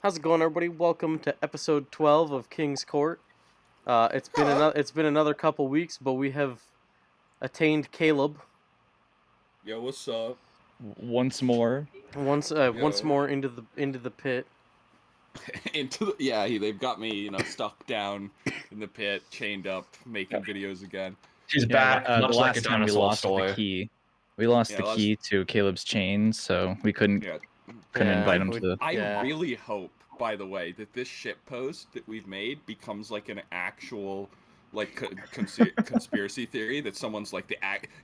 How's it going, everybody? Welcome to episode 12 of King's Court. It's been another couple weeks, but we have attained Kaleb Yo, what's up? Once more. once more into the pit. They've got me, stuck down in the pit, chained up, making videos again. She's back. The much last like a time we dinosaur lost toy. the key. We lost the key to Caleb's chain, so we couldn't invite him to the. I really hope, by the way, that this shitpost that we've made becomes like an actual conspiracy theory that someone's like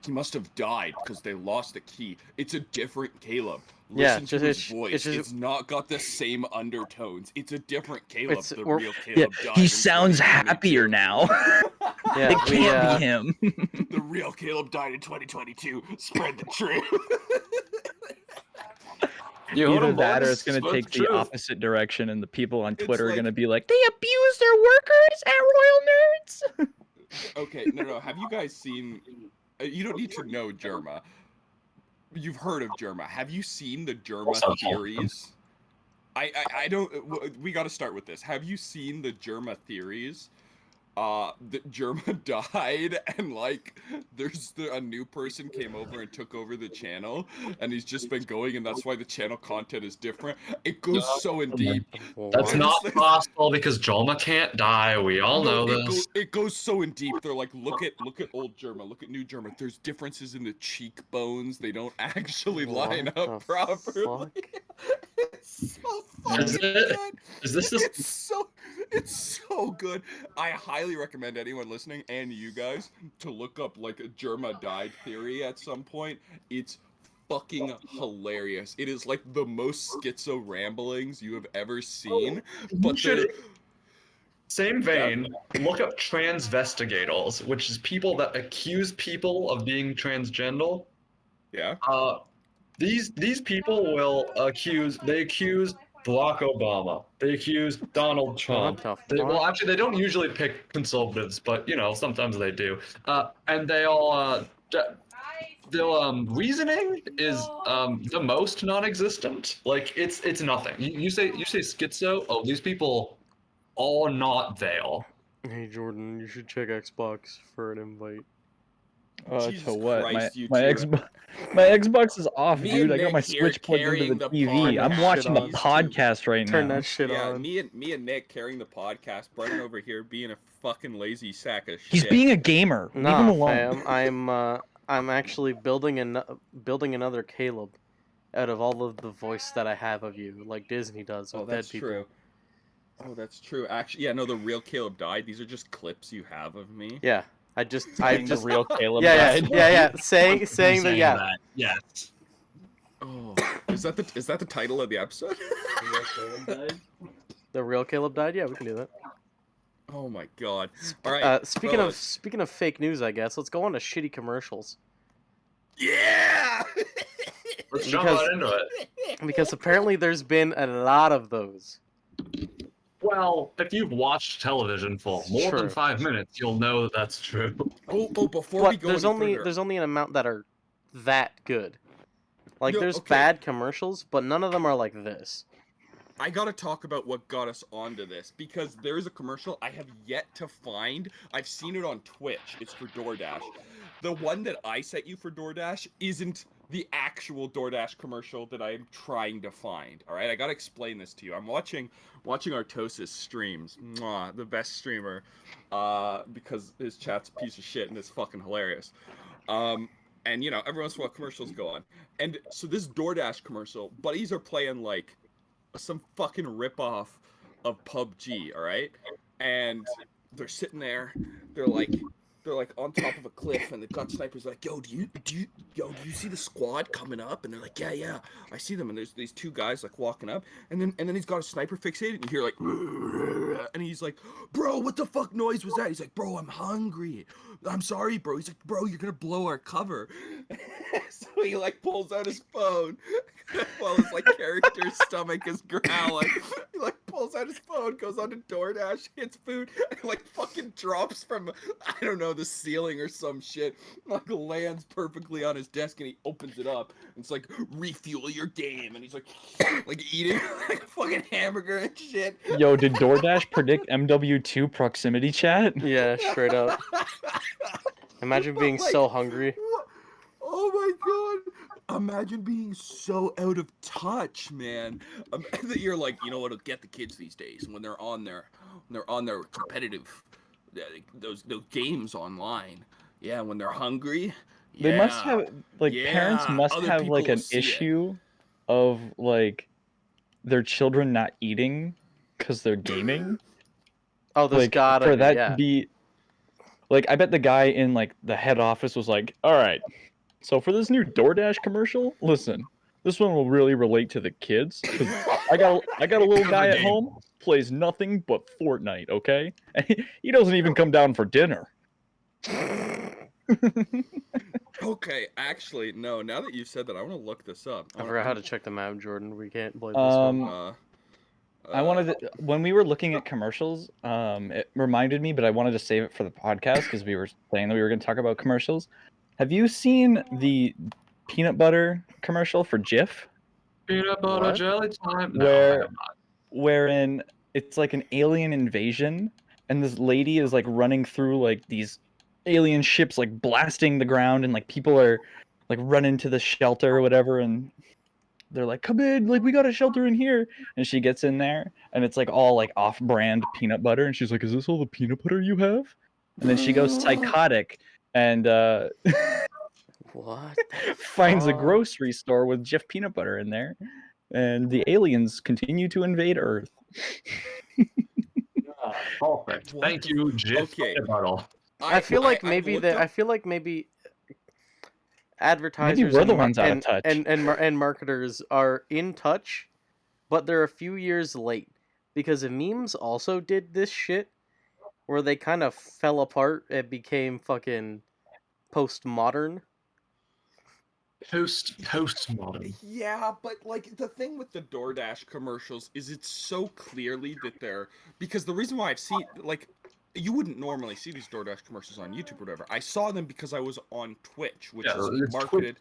he must have died because they lost the key. It's a different Kaleb. Listen to his voice. It's not got the same undertones. It's a different Kaleb. The real Kaleb died. He sounds happier now. It can't be him. The real Kaleb died in 2022. Spread the truth. Either that or it's going to take the opposite direction, and the people on Twitter are going to be like, they abuse their workers at Royal Nerds! Okay, no. Have you guys seen... you don't need to know Germa. You've heard of Germa. Have you seen the Germa theories? I don't... We got to start with this. Have you seen the Germa theories? That Germa died, and there's a new person came over and took over the channel, and he's just been going, and that's why the channel content is different. It goes so in deep. That's not possible because Germa can't die. We all know this. It goes so in deep. They're like, look at old Germa, look at new Germa. There's differences in the cheekbones. They don't actually line up properly. It's so fucking good. Is this? It's so good. I highly recommend anyone listening and you guys to look up a Germa died theory at some point. It's fucking hilarious. It is like the most schizo ramblings you have ever seen. But same vein, look up transvestigators, which is people that accuse people of being transgender. Yeah. These people will accuse Barack Obama. They accuse Donald Trump. Actually, they don't usually pick conservatives, but sometimes they do. And they all their reasoning is the most non-existent. Like it's nothing. You say schizo. Oh, these people are not there. Hey Jordan, you should check Xbox for an invite. To what? My Xbox is off, dude. I got my Switch plugged into the TV. I'm watching the podcast right now. Turn that shit on. Me and Nick carrying the podcast. Brennan over here being a fucking lazy sack of shit. He's being a gamer. Leave him alone. I'm actually building another Kaleb out of all of the voice that I have of you, like Disney does with dead people. True. Oh, that's true. Actually, yeah, no, the real Kaleb died. These are just clips you have of me. Yeah. I just the real Kaleb. Yeah. Saying that. Yeah. Yes. Oh, is that the title of the episode? The real Kaleb died. Yeah, we can do that. Oh my god! All right. Speaking of fake news, I guess let's go on to shitty commercials. Yeah. Let's jump right into it. Because apparently there's been a lot of those. Well, if you've watched television for more than 5 minutes, you'll know that that's true. Oh, before we go there's only an amount that are that good. There's bad commercials, but none of them are like this. I gotta talk about what got us onto this, because there is a commercial I have yet to find. I've seen it on Twitch. It's for DoorDash. The one that I sent you for DoorDash isn't the actual DoorDash commercial that I'm trying to find. All right, I gotta explain this to you. I'm watching Artosis streams. Mwah, the best streamer, because his chat's a piece of shit and it's fucking hilarious. And every once in a while commercials go on. And so this DoorDash commercial, buddies are playing some fucking ripoff of PUBG, all right? And they're sitting there, they're on top of a cliff, and they've got snipers like, do you see the squad coming up? And they're like, yeah, I see them. And there's these two guys walking up, and then he's got a sniper fixated, and you hear and he's like, bro, what the fuck noise was that? He's like, bro, I'm hungry. I'm sorry, bro. He's like, bro, you're gonna blow our cover. So he pulls out his phone while his character's stomach is growling. He pulls out his phone, goes onto DoorDash, hits food, and like fucking drops from, I don't know, the ceiling or some shit. Like lands perfectly on his desk, and he opens it up. And it's like, refuel your game, and he's like eating like a fucking hamburger and shit. Yo, did DoorDash predict MW2 proximity chat? Yeah, straight up. Imagine being so hungry. What? Oh my god! Imagine being so out of touch, man. That you're like, you know what'll get the kids these days when they're on their competitive those games online. Yeah, when they're hungry. Yeah, They must have parents must have like an issue of like their children not eating because they're gaming. Oh, there's gotta for that be, to be like, I bet the guy in like the head office was like, all right, so for this new DoorDash commercial, listen, this one will really relate to the kids. I got a little guy at home, plays nothing but Fortnite, okay? And he doesn't even come down for dinner. Okay, actually, no. Now that you said that, I want to look this up. I forgot how to check the map, Jordan. We can't play this one. I wanted to, when we were looking at commercials, it reminded me, but I wanted to save it for the podcast because we were saying that we were going to talk about commercials. Have you seen the peanut butter commercial for Jif? Peanut butter jelly time. Wherein it's like an alien invasion, and this lady is like running through like these alien ships, like blasting the ground, and like people are like running to the shelter or whatever, and they're like, come in, like we got a shelter in here. And she gets in there, and it's like all like off-brand peanut butter, and she's like, is this all the peanut butter you have? And then she goes psychotic and what finds a grocery store with Jif peanut butter in there, and the aliens continue to invade Earth. Perfect. Thank you, Jif. Okay. I feel like maybe advertisers we're the ones out of touch. and marketers are in touch, but they're a few years late, because memes also did this shit where they kind of fell apart. It became fucking postmodern. Postmodern. Yeah, but like the thing with the DoorDash commercials is it's so clearly that they're, because the reason why I've seen, like, you wouldn't normally see these DoorDash commercials on YouTube or whatever. I saw them because I was on Twitch, which is marketed.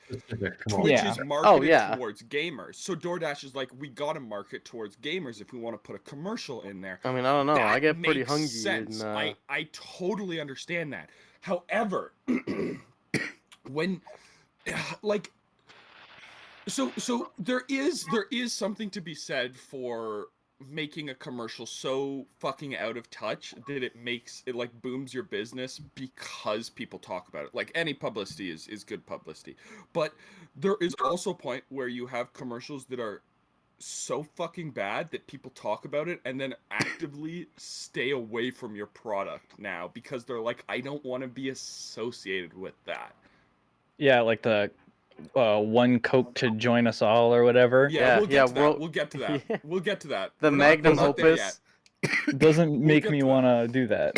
Twitch is marketed towards gamers. So DoorDash is like, we gotta market towards gamers if we want to put a commercial in there. I mean, I don't know. I get pretty hungry. Sense. I totally understand that. However, when like, so there is something to be said for making a commercial so fucking out of touch that it like booms your business because people talk about it. Like, any publicity is good publicity, but there is also a point where you have commercials that are so fucking bad that people talk about it and then actively stay away from your product now because they're like, I don't want to be associated with that. Yeah, like the one Coke to join us all or whatever. We'll get to that. Yeah. We'll get to that. The magnum opus doesn't make me want to do that.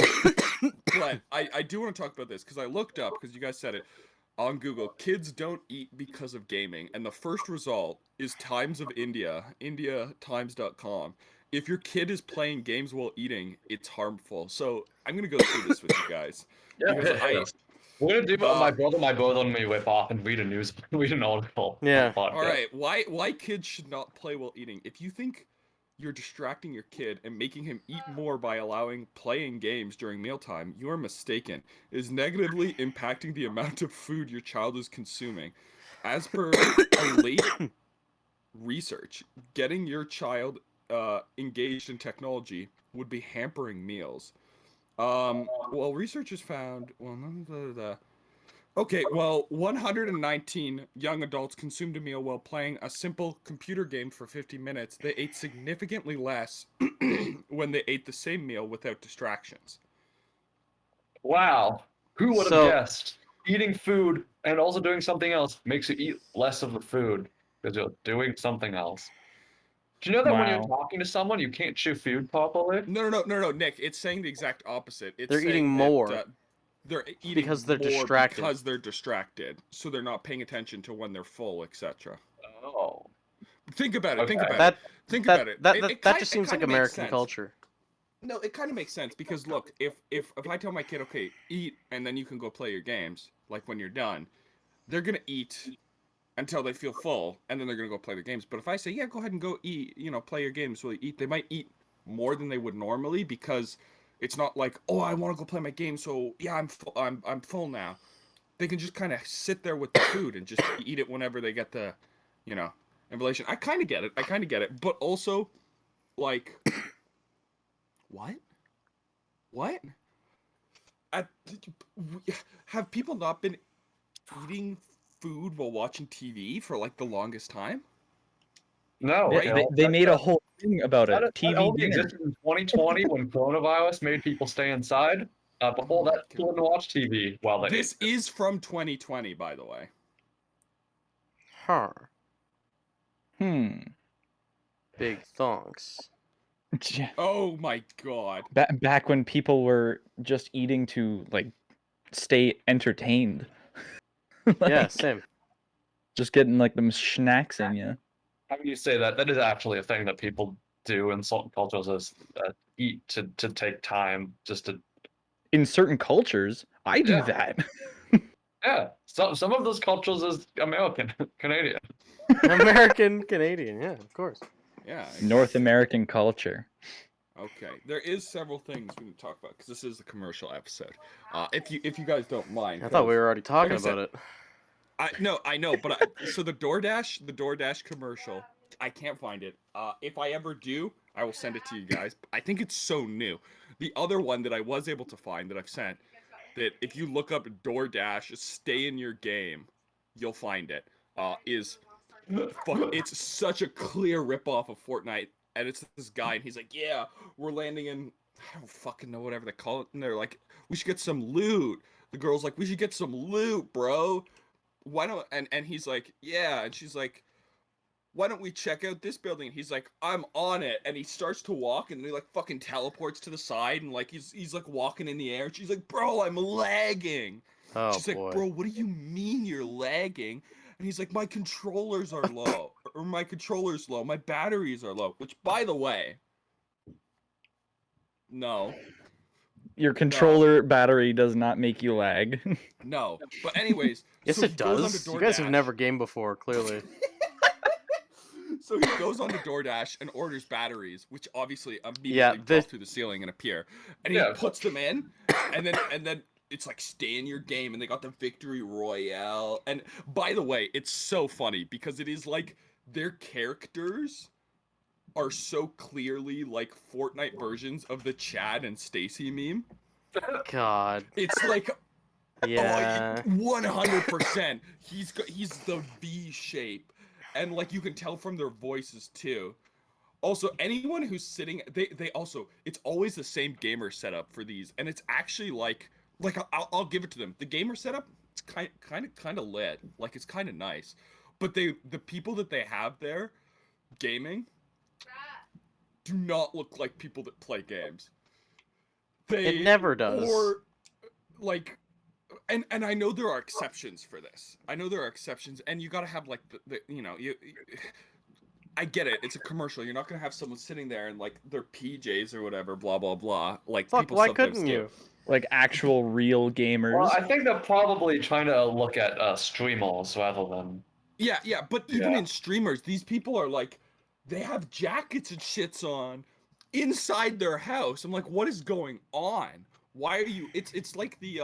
But I do want to talk about this because I looked up, because you guys said it on Google, kids don't eat because of gaming, and the first result is Times of India, indiatimes.com. If your kid is playing games while eating, it's harmful. So I'm gonna go through this with you guys. We're gonna do what my brother and me whip off and read an article. Yeah. All right. Why kids should not play while eating? If you think you're distracting your kid and making him eat more by allowing playing games during mealtime, you are mistaken. It is negatively impacting the amount of food your child is consuming. As per a late research, getting your child engaged in technology would be hampering meals. Well, researchers found, 119 young adults consumed a meal while playing a simple computer game for 50 minutes. They ate significantly less when they ate the same meal without distractions. Wow. Who would have guessed? Eating food and also doing something else makes you eat less of the food because you're doing something else. Do you know that when you're talking to someone, you can't chew food properly? No, Nick. It's saying the exact opposite. They're eating more. They're eating because they're distracted. Because they're distracted, so they're not paying attention to when they're full, etc. Oh. Think about it. Think Okay. about That it. Think that about it. that It- that, it that kind- just it seems like kinda makes American sense. culture. No, it kind of makes sense because look, if I tell my kid, okay, eat, and then you can go play your games, like when you're done, they're gonna eat until they feel full, and then they're gonna go play their games. But if I say, yeah, go ahead and go eat, play your games while you eat, they might eat more than they would normally because it's not like, oh, I want to go play my game, so yeah, I'm full now. They can just kind of sit there with the food and just eat it whenever they get the, you know, inhalation. I kind of get it. I kind of get it. But also, like, what? What? At, have people not been eating food while watching TV for like the longest time? No, Right? Yeah, they made a whole thing about it. that TV only dinner. existed in 2020 when coronavirus made people stay inside. Before Oh my that, people didn't watch TV while they This ate. is from 2020, by the way. Huh. Hmm. Big thonks. Oh my god. Back when people were just eating to like stay entertained. Yeah, Like, same. just getting like them snacks in you. How can you say that? That is actually a thing that people do in certain cultures is eat to take time just to. In certain cultures, I do Yeah. that. Yeah, some of those cultures is American, Canadian. American Canadian, yeah, of course. Yeah. North American culture. Okay. There is several things we can talk about because this is a commercial episode. If you guys don't mind. I thought we were already talking like I about it. I know, but so the DoorDash commercial, I can't find it. If I ever do, I will send it to you guys. I think it's so new. The other one that I was able to find that I've sent, that if you look up DoorDash, stay in your game, you'll find it. It's such a clear ripoff of Fortnite, and it's this guy, and he's like, yeah, we're landing in, I don't fucking know whatever they call it, and they're like, we should get some loot. The girl's like, we should get some loot, bro. Why don't and he's like, yeah, and she's like, why don't we check out this building? And he's like, I'm on it, and he starts to walk, and he like fucking teleports to the side, and like he's like walking in the air. And she's like, bro, I'm lagging. Oh She's boy. like, bro, what do you mean you're lagging? And he's like, my controllers are low, or my controller's low, my batteries are low. Which, by the way, no, Your controller battery does not make you lag. no. But anyways, Yes, so it he goes onto does. You guys have DoorDash. never gamed before, clearly. So he goes on to DoorDash and orders batteries, which obviously immediately Yeah, drop through the ceiling and appear. And he Yeah. puts them in, and then it's like stay in your game, and they got the victory royale. And by the way, it's so funny because it is like their characters are so clearly like Fortnite versions of the Chad and Stacy meme. God. It's like Yeah. 100%. He's the V shape, and like you can tell from their voices too. Also, anyone who's sitting, they also, it's always the same gamer setup for these, and it's actually like I'll give it to them. The gamer setup, it's kind of lit, like it's kind of nice, but the people that they have there gaming do not look like people that play games. It never does. Or like, and I know there are exceptions for this. I know there are exceptions, and you gotta have like the you. I get it. It's a commercial. You're not gonna have someone sitting there in like their PJs or whatever, blah blah blah. Like Fuck, people why sometimes couldn't do. you? Like actual real gamers. Well, I think they're probably trying to look at streamers rather than. Yeah, but even Yeah. in streamers, these people are like, they have jackets and shits on inside their house. I'm like, what is going on? Why are you? It's like the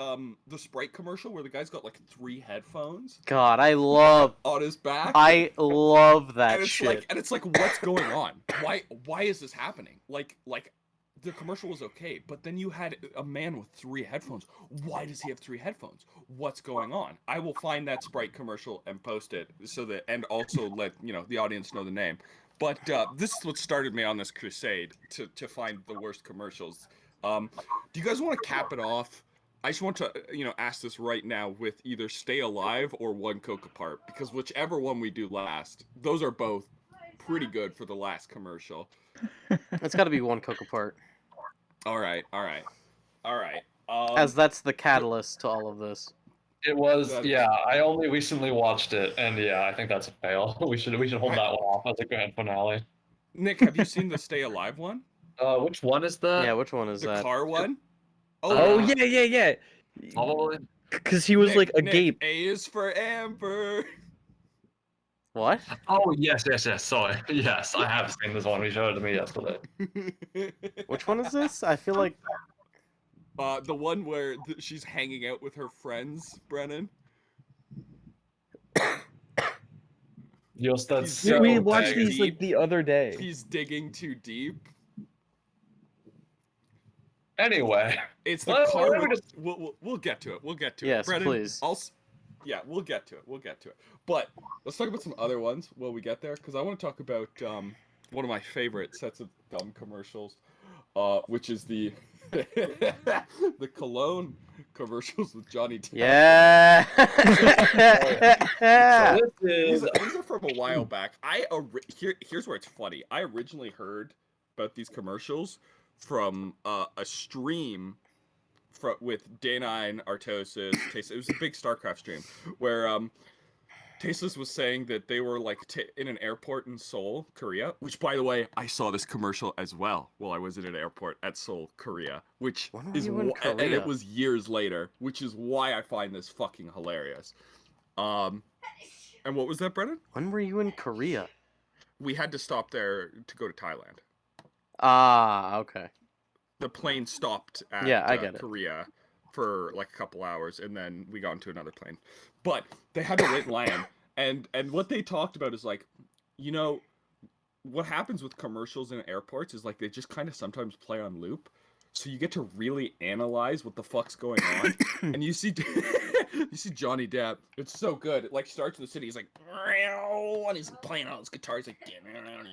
Sprite commercial where the guy's got like 3 headphones God, I love on his back. that and it's shit. like, what's going on? Why is this happening? Like the commercial was okay, but then you had a man with 3 headphones. Why does he have 3 headphones? What's going on? I will find that Sprite commercial and post it so that, and also let the audience know the name. But this is what started me on this crusade to find the worst commercials. Do you guys want to cap it off? I just want to ask this right now with either Stay Alive or One Coke Apart, because whichever one we do last, those are both pretty good for the last commercial. It's got to be One Coke Apart, All right. as that's the catalyst to all of this. It was, That- yeah. I only recently watched it, and yeah, I think that's a fail. We should hold that one off as a grand finale. Nick, have you seen the Stay Alive one? Which one is that? Yeah, which one is The that? car one? Oh Uh, yeah. Probably. Because he was like a Nick, gape. A is for Amber. What? Oh yes. Sorry. Yes, I have seen this one. You showed it to me yesterday. Which one is this? I feel like The one where she's hanging out with her friends, Brennan. Yes, that's He's so We digging watched too these like deep. the other day. He's digging too deep. Anyway, It's the Well, car. why don't we We'll get to it. We'll get to Yes, it. Brennan, please. Yeah, we'll get to it. But let's talk about some other ones while we get there, because I want to talk about one of my favorite sets of dumb commercials, which is the the cologne commercials with Johnny Depp. yeah. These are from a while back. Here's where it's funny. I originally heard about these commercials from a stream with Dana Artosis. It was a big StarCraft stream where Tasteless was saying that they were like in an airport in Seoul, Korea. Which, by the way, I saw this commercial as well while I was in an airport at Seoul, Korea. Which When were is you in and Korea? it was years later, which is why I find this fucking hilarious. And what was that, Brennan? When were you in Korea? We had to stop there to go to Thailand. Ah, okay. The plane stopped at Yeah, I get it. Korea for like a couple hours, and then we got into another plane. But they had to wait in line, and what they talked about is like, you know, what happens with commercials in airports is like they just kind of sometimes play on loop, so you get to really analyze what the fuck's going on, and you see Johnny Depp. It's so good. It like starts in the city. He's like, and he's playing all his guitars like,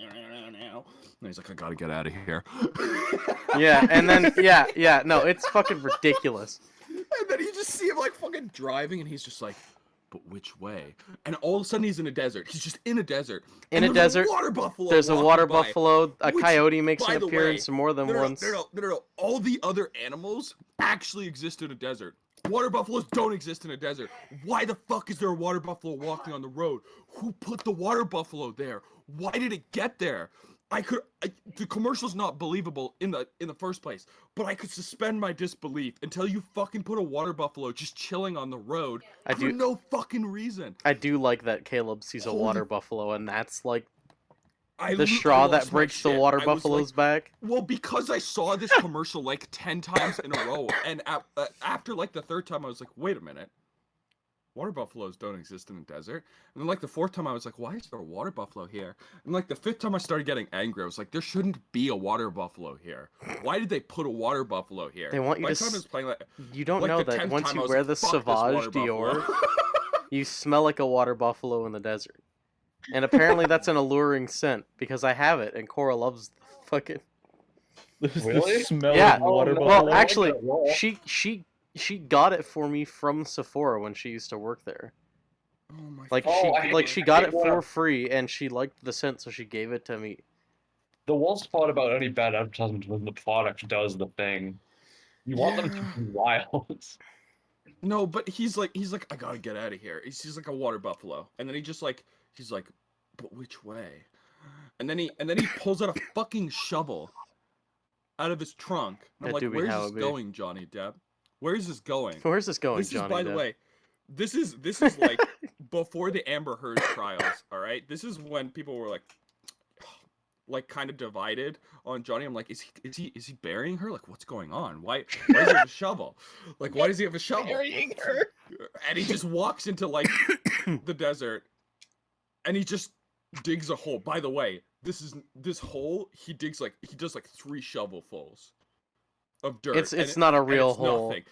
and he's like, I gotta get out of here. Yeah, and then yeah, no, it's fucking ridiculous. And then you just see him like fucking driving, and he's just like, but which way? And all of a sudden he's in a desert. He's just in a desert. In a desert, water buffalo. There's a water by, buffalo. A which, coyote makes by an the appearance way, more than once. No. All the other animals actually exist in a desert. Water buffaloes don't exist in a desert. Why the fuck is there a water buffalo walking on the road? Who put the water buffalo there? Why did it get there? The commercial's not believable in the first place, but I could suspend my disbelief until you fucking put a water buffalo just chilling on the road for no fucking reason. I do like that Caleb sees a water buffalo, and that's like the I straw that lost my breaks the shit. water I was buffalo's like, back. Well, because I saw this commercial like 10 times in a row, and after like the third time, I was like, wait a minute. Water buffaloes don't exist in the desert. And then like the fourth time I was like, why is there a water buffalo here? And like the fifth time I started getting angry. I was like, there shouldn't be a water buffalo here. Why did they put a water buffalo here? They want you By to the time I was playing, like, You don't like know the that 10th once time, you I was wear like, the "Fuck this Sauvage water Dior, buffalo." you smell like a water buffalo in the desert. And apparently that's an alluring scent because I have it, and Cora loves the fucking. Really? The smell Yeah. of water no. buffalo. Well, actually, Well, she got it for me from Sephora when she used to work there. Oh my Like fucking she God. got hate it when for free, and she liked the scent, so she gave it to me. the worst part about any bad advertisement is when the product does the thing. You want them to be wild. No, but he's like, I gotta get out of here. He's like a water buffalo, and then he's like, but which way? And then he pulls out a fucking shovel out of his trunk. And I'm That do like, be where's how this it be. going, Johnny Depp? Where's this going? Where's this going, This Johnny? is, by the Depp? way, this is like before the Amber Heard trials. All right, this is when people were like kind of divided on Johnny. I'm like, is he burying her? Like, what's going on? Why does he have a shovel? Like, why does he have a shovel? Burying her. And he just walks into like the desert, and he just digs a hole. By the way, this hole he does like 3 shovelfuls of dirt. It's not a real it's hole. Nothing.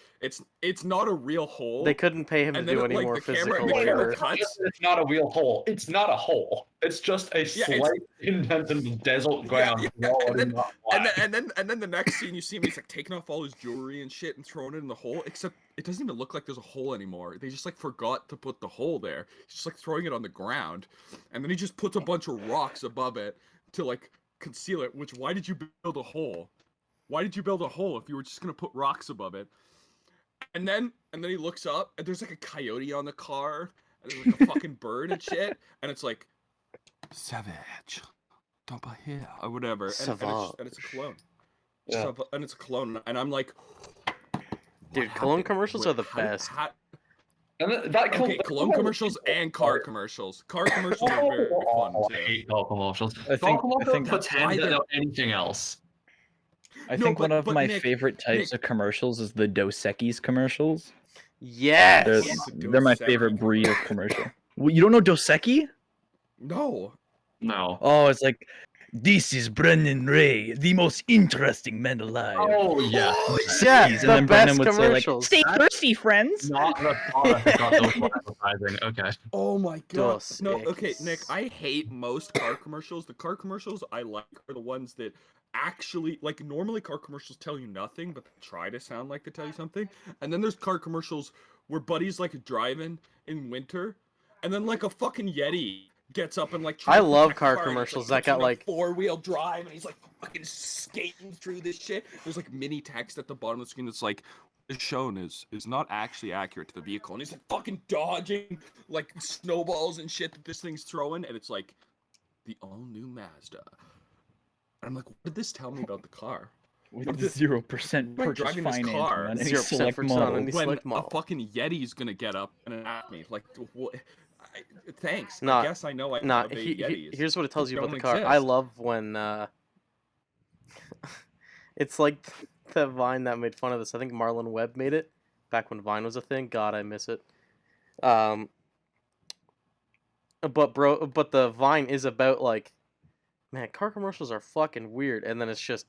It's not a real hole. They couldn't pay him to And then do it, any like, more the camera- physical the camera labor. cuts. It's not a real hole. It's not a hole. It's just a slight indent in the desert ground. And then the next scene you see him, he's like taking off all his jewelry and shit and throwing it in the hole, except it doesn't even look like there's a hole anymore. They just like forgot to put the hole there. He's just like throwing it on the ground, and then he just puts a bunch of rocks above it to like conceal it. Which, why did you build a hole? Why did you build a hole if you were just gonna put rocks above it? And then he looks up, and there's like a coyote on the car, and there's like a fucking bird and shit, and it's like, savage, don't buy here, or whatever, and it's a cologne. Yeah. And it's a cologne, and I'm like, Dude, cologne commercials are the best. And that cologne commercials and car commercials. Car commercials are very fun I too. hate car commercials. I think pretend they know anything else. I think one of my Nick, favorite types of commercials is the Dos Equis commercials. Yes. They're my favorite breed of commercial. You don't know Dos Equis? No. No. Oh, it's like, this is Brendan Ray, the most interesting man alive. Oh yeah. Yeah, and the then Brendan best would say like, commercials. "Stay thirsty, friends." Not the thought I forgot those were advertising. Okay. Oh my god. Dos No, okay, Equis. Nick, I hate most car commercials. The car commercials I like are the ones that actually, like, normally car commercials tell you nothing, but they try to sound like they tell you something. And then there's car commercials where buddy's like driving in winter, and then like a fucking Yeti gets up and like I tries to love protect the car car, and he's, commercials like, that got puts in a like four-wheel drive, and he's like fucking skating through this shit. There's like mini text at the bottom of the screen that's like, is shown is not actually accurate to the vehicle, and he's like fucking dodging like snowballs and shit that this thing's throwing, and it's like the all-new Mazda. And I'm like, what did this tell me about the car? With What is- 0% Like, purchase driving this financing car, on any 0% select purchase on model. any- When select a model. fucking Yeti's gonna get up and at me, like, what? Thanks. Nah, I guess I know I Nah, love Yetis. here's what it tells you about Don't the car. I exist. love when it's like the Vine that made fun of this. I think Marlon Webb made it back when Vine was a thing. God, I miss it. But the Vine is about like, man, car commercials are fucking weird, and then it's just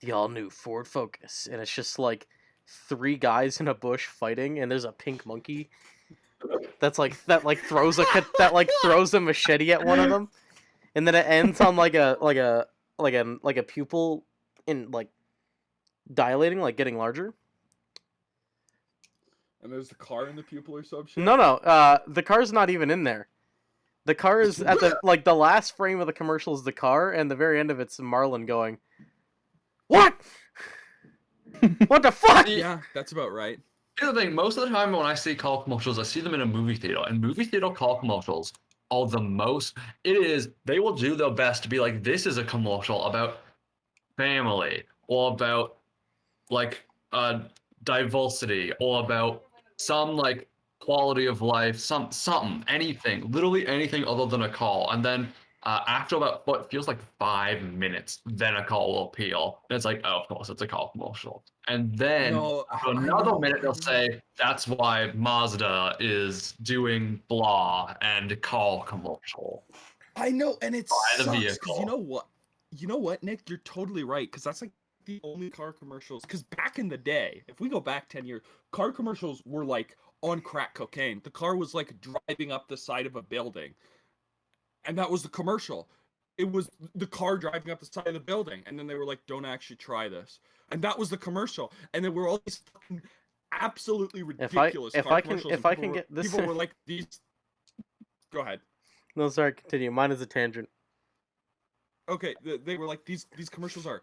the all new Ford Focus, and it's just like 3 guys in a bush fighting, and there's a pink monkey throws throws a machete at one of them, and then it ends on like a pupil in like dilating, like getting larger. And there's the car in the pupil or some shit. No, the car's not even in there. The car is at the like the last frame of the commercial is the car, and the very end of it's Marlon going, "What? What the fuck?" Yeah, that's about right. Here's the thing, most of the time when I see car commercials, I see them in a movie theater. And movie theater car commercials are the most, they will do their best to be like, this is a commercial about family, or about, like, diversity, or about some, like, quality of life, something, anything, literally anything other than a car. And then after about what feels like 5 minutes, then a car will appear. And it's like, oh, of course, it's a car commercial. And then No, after I another know, minute, I they'll know. say, that's why Mazda is doing blah and car commercial. I know, and it Buy the sucks because vehicle. you know what, Nick, you're totally right, because that's like the only car commercials. Because back in the day, if we go back 10 years, car commercials were like on crack cocaine. The car was like driving up the side of a building, and that was the commercial. It was the car driving up the side of the building, and then they were like, "Don't actually try this," and that was the commercial. And there were all these fucking absolutely ridiculous car commercials. If I can get this, people were like these. Go ahead. No, sorry, continue. Mine is a tangent. Okay, they were like, these commercials are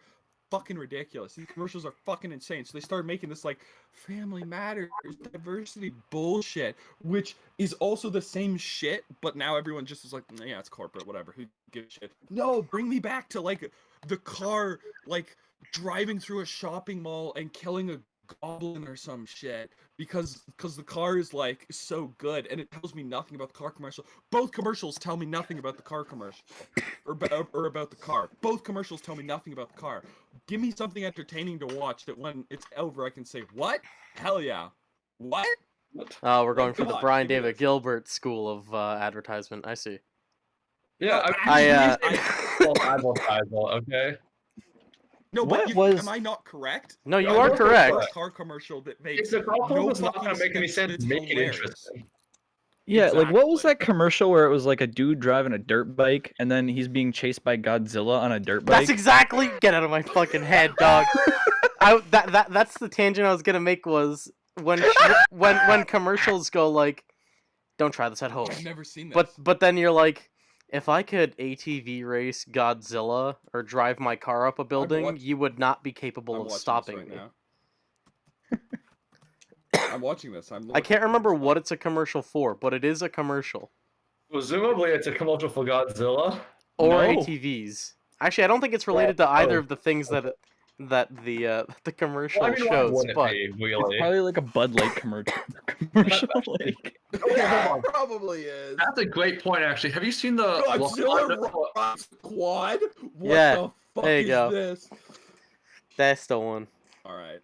fucking ridiculous. These commercials are fucking insane. So they started making this like family matters, diversity bullshit, which is also the same shit, but now everyone just is like, yeah, it's corporate, whatever. Who gives a shit? No, bring me back to like the car like driving through a shopping mall and killing a goblin or some shit because the car is like so good and it tells me nothing about the car commercial. Both commercials tell me nothing about the car commercial or about the car. Both commercials tell me nothing about the car. Give me something entertaining to watch that when it's over I can say, what? Hell yeah. What? We're going for the God, Brian give me David this. Gilbert school of advertisement. I see. Yeah, okay. No, What but was- am I not correct? No, you Yeah, are you're correct. First car commercial that If makes the car no commercial's not fucking gonna make any sense, it's make it hilarious. interesting. Yeah, like what was Exactly. that commercial where it was like a dude driving a dirt bike and then he's being chased by Godzilla on a dirt bike? That's exactly. Get out of my fucking head, dog. That's the tangent I was gonna make was when commercials go like, don't try this at home. I've never seen this. But then you're like, if I could ATV race Godzilla or drive my car up a building, watch- you would not be capable I'm of watching this stopping right me. now. I'm watching this. I can't remember what it's a commercial for, but it is a commercial. Presumably, it's a commercial for Godzilla. Or No. ATVs. Actually, I don't think it's related to either of the things that the commercial Well, I mean, why shows. wouldn't it But be, It's really? probably like a Bud Light commercial. Like, Yeah, it probably is. That's a great point, actually. Have you seen the Godzilla Rock Squad? What Yeah, the fuck there you is go. this? that's the one. Alright.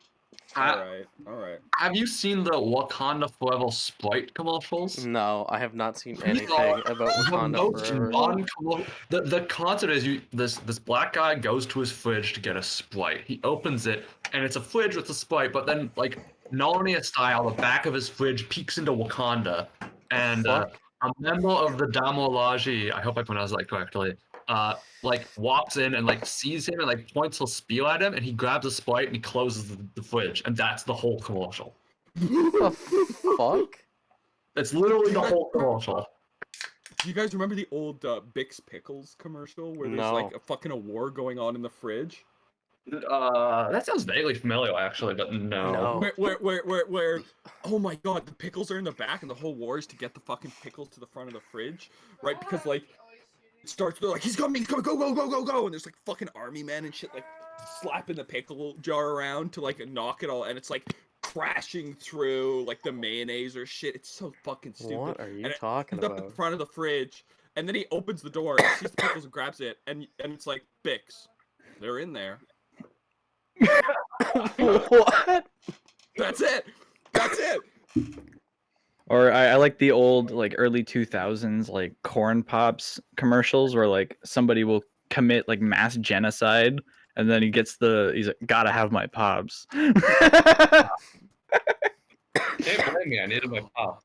I- Alright. Have you seen the Wakanda Forever Sprite commercials? No, I have not seen These anything are about The Wakanda most Forever. the concept is this black guy goes to his fridge to get a Sprite. He opens it and it's a fridge with a Sprite, but then like Narnia style, the back of his fridge peeks into Wakanda, and a Fuck. member of the Damolaji, I hope I pronounced that correctly, like walks in and like sees him and like points his spear at him, and he grabs a Sprite and he closes the fridge, and that's the whole commercial. The fuck? It's literally the whole commercial. Do you guys remember the old Bix Pickles commercial where there's No. like a fucking war going on in the fridge? That sounds vaguely familiar, actually, but no. No. Where oh my god, the pickles are in the back and the whole war is to get the fucking pickles to the front of the fridge, right? Because like it starts, they're like, he's coming, go, and there's like fucking army men and shit like slapping the pickle jar around to like knock it all, and it's like crashing through like the mayonnaise or shit. It's so fucking stupid. What are you and talking it ends up in about? front of the fridge, and then he opens the door and sees the pickles and grabs it, and it's like, Bix, they're in there. What? That's it. or I like the old like early 2000s like Corn Pops commercials where like somebody will commit like mass genocide and then he's like, gotta have my pops. Can't blame me, I needed my pop.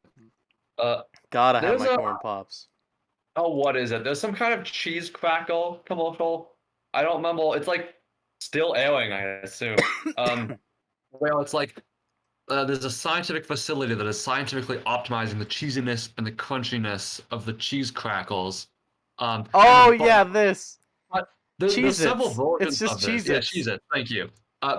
Gotta have There's my a- corn pops. Oh, what is it? There's some kind of cheese crackle commercial. I don't remember. It's like still airing, I assume. Well, it's like there's a scientific facility that is scientifically optimizing the cheesiness and the crunchiness of the cheese crackles. Oh yeah, this. There's several Cheez-Its. versions It's just of this. Yeah, Cheez-Its. Cheez-Its. Thank you.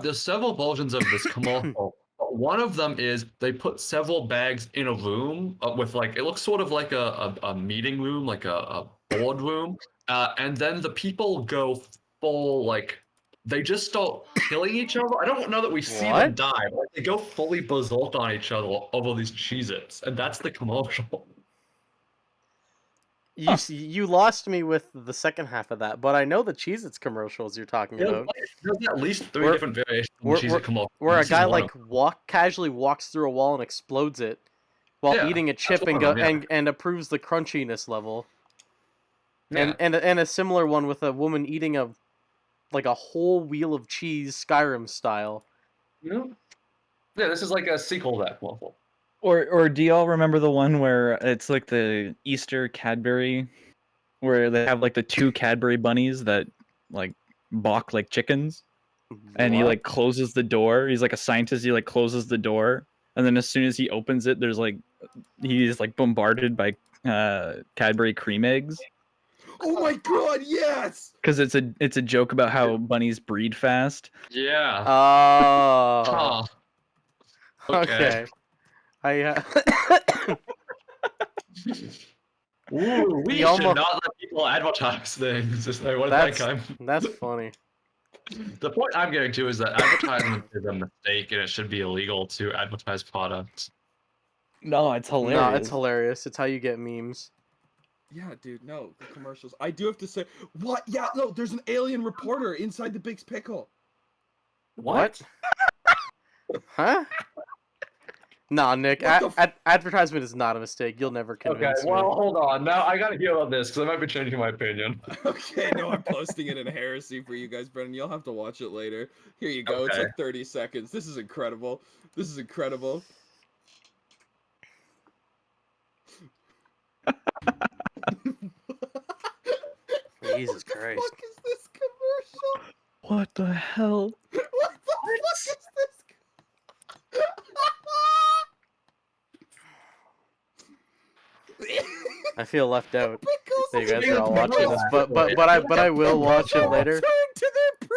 There's several versions of this commercial. But one of them is they put several bags in a room with like, it looks sort of like a meeting room, like a board room, and then the people go full like, they just start killing each other. I don't know that we see them What? die, but like, they go fully berserk on each other over these Cheez-Its, and that's the commercial. You lost me with the second half of that, but I know the Cheez-Its commercials you're talking about. There's at least three We're- different variations of the we're- Cheez-It commercial. Where a This is guy one like casually walks through a wall and explodes it while Yeah, eating a chip one and of them, yeah. and approves the crunchiness level. Yeah. And a similar one with a woman eating a whole wheel of cheese Skyrim style. Yeah, this is like a sequel to that commercial. Or do y'all remember the one where it's like the Easter Cadbury, where they have like the two Cadbury bunnies that like balk like chickens, and he What? like closes the door. He's like a scientist. He like closes the door, and then as soon as he opens it, there's like he's like bombarded by Cadbury cream eggs. Oh my god, yes! Because it's a joke about how bunnies breed fast. Yeah. Oh. Huh. Okay. I Ooh, we He should almost- not let people advertise things. Just like, what did that that's come? that's funny. The point I'm getting to is that advertisement is a mistake, and it should be illegal to advertise products. No, it's hilarious. No, it's hilarious. It's how you get memes. Yeah, dude, no, the commercials. I do have to say, what? Yeah, no, there's an alien reporter inside the Big's Pickle. What? Huh? Nah, Nick. What the Advertisement is not a mistake. You'll never Okay, convince me. well, hold on. Now I gotta hear about this because I might be changing my opinion. Okay, no, I'm posting it in heresy for you guys, Brennan. You'll have to watch it later. Here you go. It's Okay. like 30 seconds. This is incredible. This is incredible. Jesus Christ. What the fuck is this commercial? What the hell? What the fuck is this? I feel left out. Pickles That you guys and are all watching this, pickles. but I will watch it Pickles later. Return to their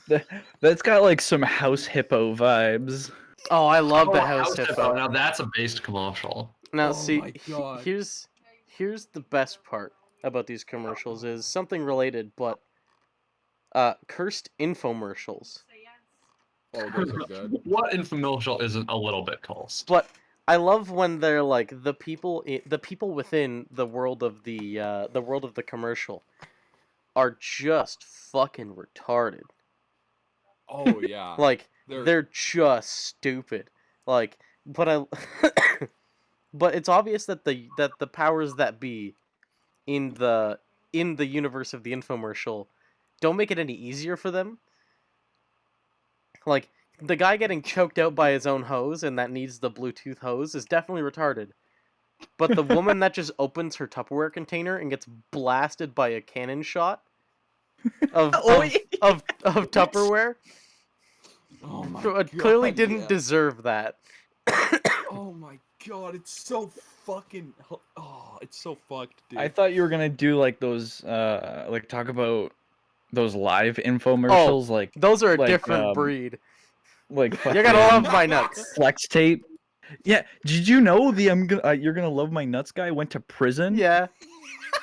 prison. That's got like some House Hippo vibes. Oh, I love Oh, the House Hippo. Now that's a based commercial. Now, Oh see, my God. here's the best part about these commercials is something related, but cursed infomercials. Oh, those are good. What infomercial isn't a little bit cursed? But I love when they're like the people within the world of the commercial are just fucking retarded. Oh yeah. Like they're just stupid. Like, but but it's obvious that the powers that be in the universe of the infomercial don't make it any easier for them. Like, the guy getting choked out by his own hose and that needs the Bluetooth hose is definitely retarded. But the woman that just opens her Tupperware container and gets blasted by a cannon shot of Tupperware Oh my God. clearly didn't yeah. deserve that. Oh my God, it's so fucking. Oh, it's so fucked, dude. I thought you were gonna do like those, like talk about those live infomercials, like those are a like, different breed. like You're gonna love my nuts. flex tape. Yeah, did you know the you're gonna love my nuts guy went to prison? Yeah.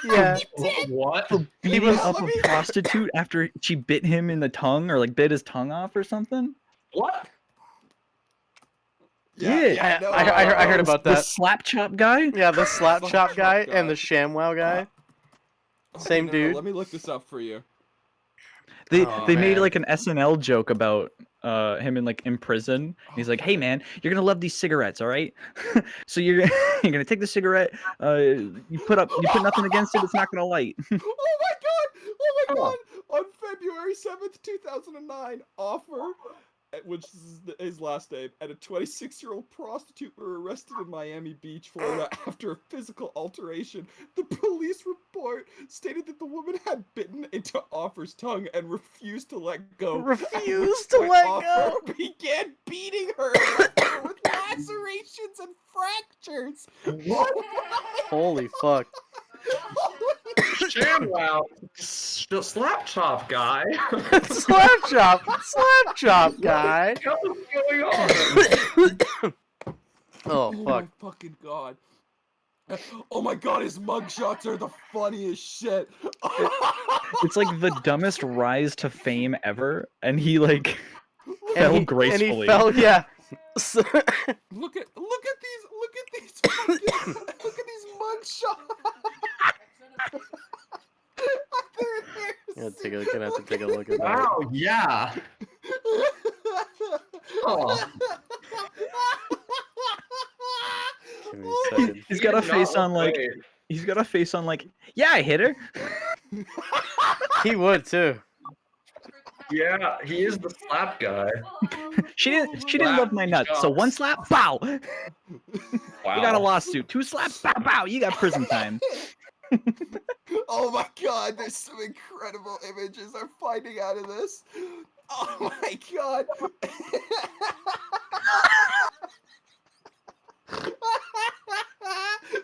Yeah. What? For beating up a prostitute after she bit him in the tongue or like bit his tongue off or something? What? Yeah. no, I heard about The that. slap chop guy? Yeah, the slap Slap chop chop guy guy. and the ShamWow guy. Same no, dude. Let me look this up for you. They Oh, made man. like an SNL joke about him in prison. He's like, "Hey man, you're gonna love these cigarettes, all right? So you're you're gonna take the cigarette. You put nothing against it. It's not gonna light." Oh my God! Oh my God! On February 7th, 2009, Offer, which is his last name, and a 26-year-old prostitute were arrested in Miami Beach, Florida, after a physical alteration. The police report stated that the woman had bitten into Offer's tongue and refused to let go. Refused to let Offer go. began beating her with lacerations and fractures. What? Holy fuck. ShamWow, the slap chop guy. Slap chop guy. What's going on? Oh Oh fuck. my fucking God. Oh my God, his mugshots are the funniest shit. It's like the dumbest rise to fame ever, and he like fell gracefully. And he fell, yeah. Look at these mugshots. Gonna have to take a look at that. Wow, yeah. Oh. Give me a second. He's got a face on like yeah, I hit her. He would too. Yeah, he is the slap guy. She didn't love my nuts. So one slap, bow. Wow. You got a lawsuit. Two slaps, bow bow. You got prison time. Oh my God, there's some incredible images I'm finding out of this. Oh my God.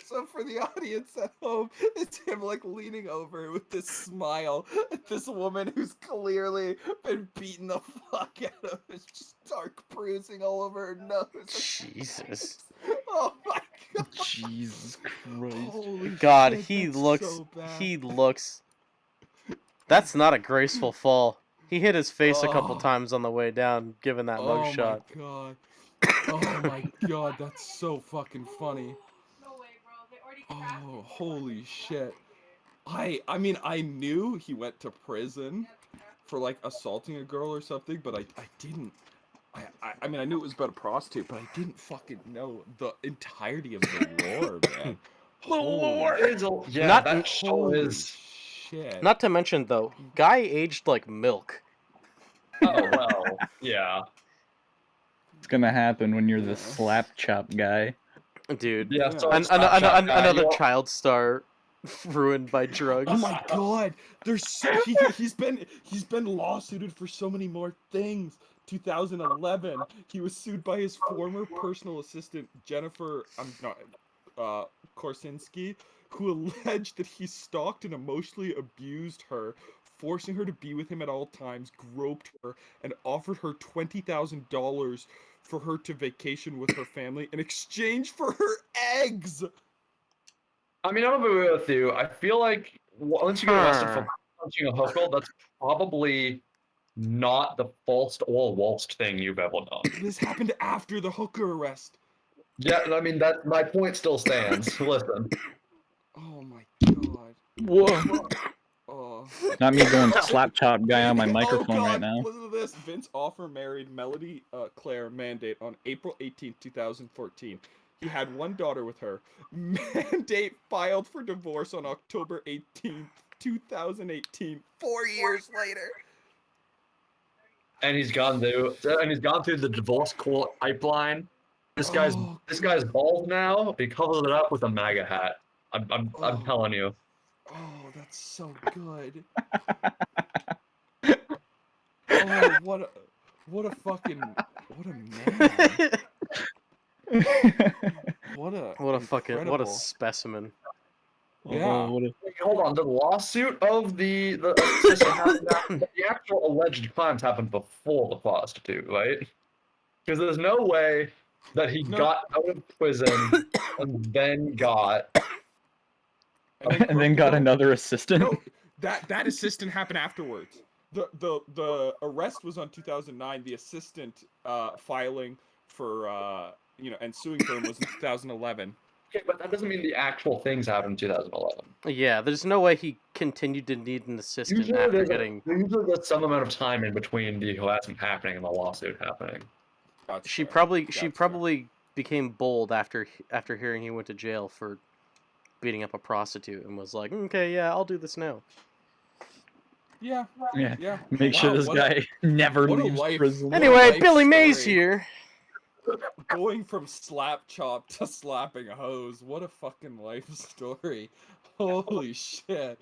So for the audience at home, it's him like leaning over with this smile at this woman who's clearly been beaten the fuck out of. It's just dark bruising all over her nose. Jesus. Oh my God. Jesus Christ. Holy God, shit, he that's looks so bad. he looks That's not a graceful fall. He hit his face a couple Oh. times on the way down, given that mug shot. Oh my God. Oh my God, that's so fucking funny. Oh, holy shit. I mean, I knew he went to prison for like assaulting a girl or something, but I didn't. I mean, I knew it was about a prostitute, but I didn't fucking know the entirety of the lore, man. Yeah, Not- that show Holy is. shit. Not to mention though, guy aged like milk. Oh well, yeah. It's gonna happen when you're the Yeah. slap chop guy. Dude. Yeah, so Yeah. Another child star ruined by drugs. Oh my God! There's so, he's been lawsuited for so many more things. 2011, he was sued by his former personal assistant Jennifer Korsinski, who alleged that he stalked and emotionally abused her forcing her to be with him at all times, groped her, and offered her $20,000 for her to vacation with her family in exchange for her eggs. I mean, I'm gonna be with you. I feel like once you get arrested for punching a hooker, that's probably not the false or worst thing you've ever done. This happened after the hooker arrest. Yeah, I mean that my point still stands. Listen. Oh my god. Whoa. Oh. Not me going slap chop guy on my Oh microphone god, right now. listen to this. Vince Offer married Melody Claire Mandate on April 18, 2014. He had one daughter with her. Mandate filed for divorce on October 18, 2018, 4 years later. And he's gone through the divorce court pipeline. This guy's bald now. He covers it up with a MAGA hat. I'm telling you. Oh, that's so good. Oh, what a man. What a specimen. Yeah. Hold on. The lawsuit of the actual alleged crimes happened before the prostitute, right? Because there's no way that he got out of prison and then got another assistant. No, that assistant happened afterwards. The arrest was on 2009. The assistant filing for and suing for him was in 2011. Okay, but that doesn't mean the actual things happened in 2011. Yeah, there's no way he continued to need an assistant Usually after getting. Usually there's some amount of time in between the harassment happening and the lawsuit happening. She probably became bold after hearing he went to jail for beating up a prostitute and was like, okay, yeah, I'll do this now. Yeah. Make sure this guy never leaves prison. Anyway, Billy Mays here. Going from slap chop to slapping a hose. What a fucking life story. Holy shit.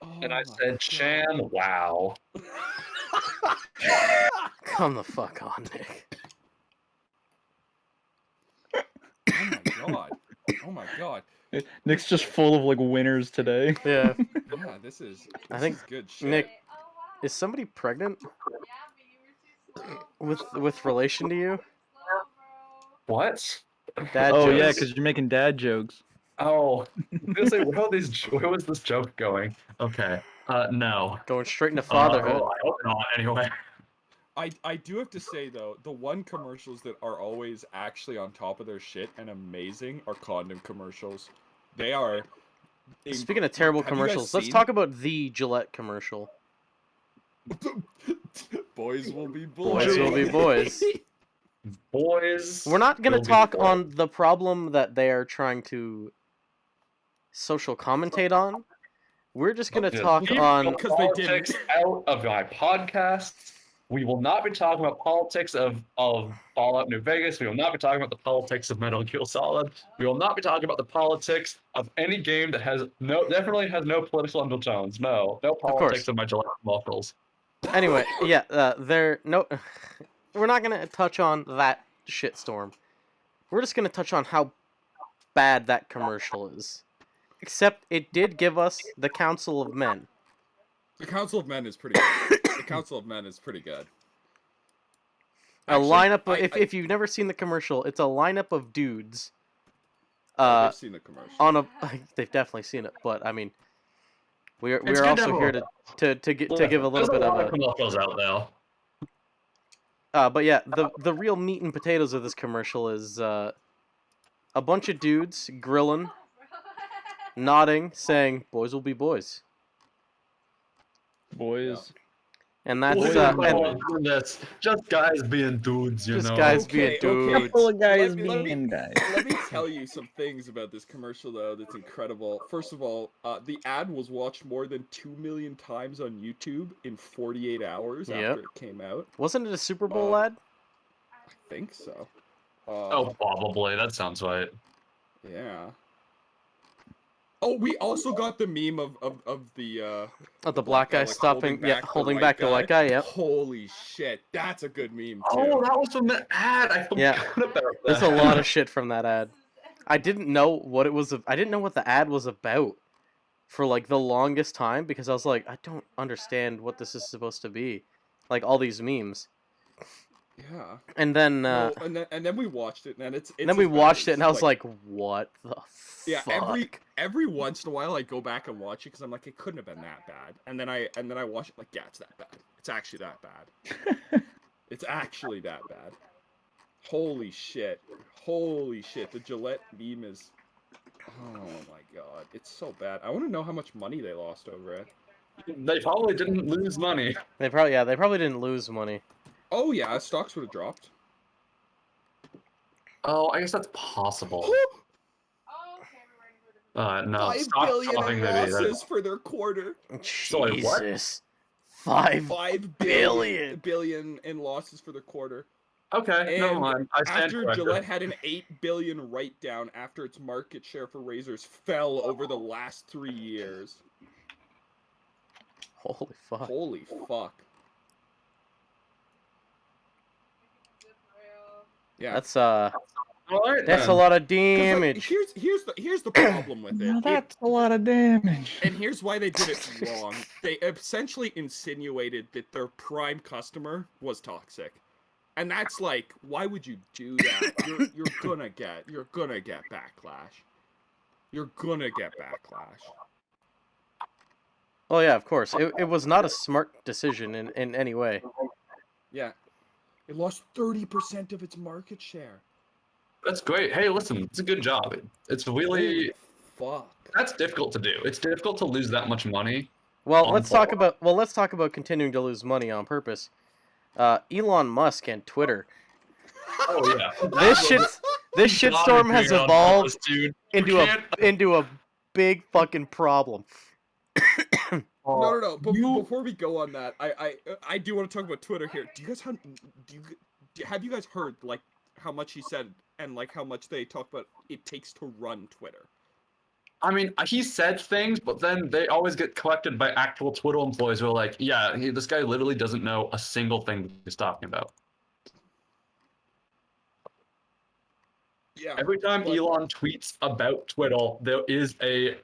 Oh and I said, Shan, wow. Come the fuck on, Nick. Oh my god. Nick's just full of like winners today. Yeah. Yeah, this is good shit. Nick, is somebody pregnant? With relation to you? What? Dad jokes. Yeah, because you're making dad jokes. Oh, where was this joke going? Okay, no. Going straight into fatherhood. I hope not. Anyway. I do have to say though, the one commercials that are always actually on top of their shit and amazing are condom commercials. They are. Speaking of terrible commercials, let's talk about the Gillette commercial. Boys will be boys. Boys will be boys. Boys. We're not going to talk on the problem that they are trying to social commentate on. We're just going to talk on because they did out of my podcasts. We will not be talking about politics of Fallout New Vegas. We will not be talking about the politics of Metal Gear Solid. We will not be talking about the politics of any game that definitely has no political undertones. No politics of my Gillette commercials. Anyway, yeah, we're not gonna touch on that shitstorm. We're just gonna touch on how bad that commercial is. Except it did give us the Council of Men. The Council of Men is pretty good. The Council of Men is pretty good. Actually, lineup of, if you've never seen the commercial, it's a lineup of dudes. They've seen the commercial. They've definitely seen it, but I mean, we're also here to give a little bit of a commercials out there. But yeah, the real meat and potatoes of this commercial is a bunch of dudes grilling, nodding, saying, "Boys will be boys." Boys. And that's just guys being dudes, you know. Just guys being dudes. Couple of guys being guys. Let me tell you some things about this commercial though that's incredible. First of all, the ad was watched more than 2 million times on YouTube in 48 hours after it came out. Wasn't it a Super Bowl ad? I think so. Probably. That sounds right. Yeah. Oh, we also got the meme of the black guy stopping, holding back the white guy. Yep. Holy shit, that's a good meme too. Oh, that was from the ad. I forgot about that. There's a lot of shit from that ad. I didn't know what it was. I didn't know what the ad was about. for like the longest time because I was like, I don't understand what this is supposed to be, like all these memes. Yeah. And then No, and then we watched it, and it's then we as bad watched it, as, and I was like, what the yeah, fuck? every once in a while I go back and watch it because I'm like, it couldn't have been that bad, and then I watch it like, yeah, it's that bad. It's actually that bad. It's actually that bad. Holy shit! Holy shit! The Gillette meme is, oh my god, it's so bad. I want to know how much money they lost over it. They probably didn't lose money. They probably didn't lose money. Oh yeah, stocks would have dropped. Oh, I guess that's possible. No, 5 stock billion dropping in maybe. losses for their quarter. Sorry, what? Jesus, 5 billion in losses for their quarter. Okay, And never mind. I stand after corrected. Gillette had an 8 billion write down after its market share for razors fell over the last 3 years. Holy fuck. Holy fuck. Yeah. That's Alright, that's a then. lot of 'Cause, damage. like, here's the problem with it. Now that's a lot of damage. And here's why they did it wrong. They essentially insinuated that their prime customer was toxic. And that's like, why would you do that? You're gonna get backlash. You're gonna get backlash. Oh yeah, of course. It was not a smart decision in any way. Yeah. It lost 30% of its market share. That's great. Hey, listen, it's a good job. It's really Holy fuck. that's difficult to do. It's difficult to lose that much money. Well, let's talk about continuing to lose money on purpose. Elon Musk and Twitter. Oh yeah. This shitstorm has evolved dude. into a big fucking problem. No. Before we go on that, I do want to talk about Twitter here. Do you guys have you guys heard like how much he said and like how much they talk about it takes to run Twitter? I mean, he said things, but then they always get collected by actual Twitter employees who are like, yeah, this guy literally doesn't know a single thing that he's talking about. Yeah. Every time Elon tweets about Twitter, there is a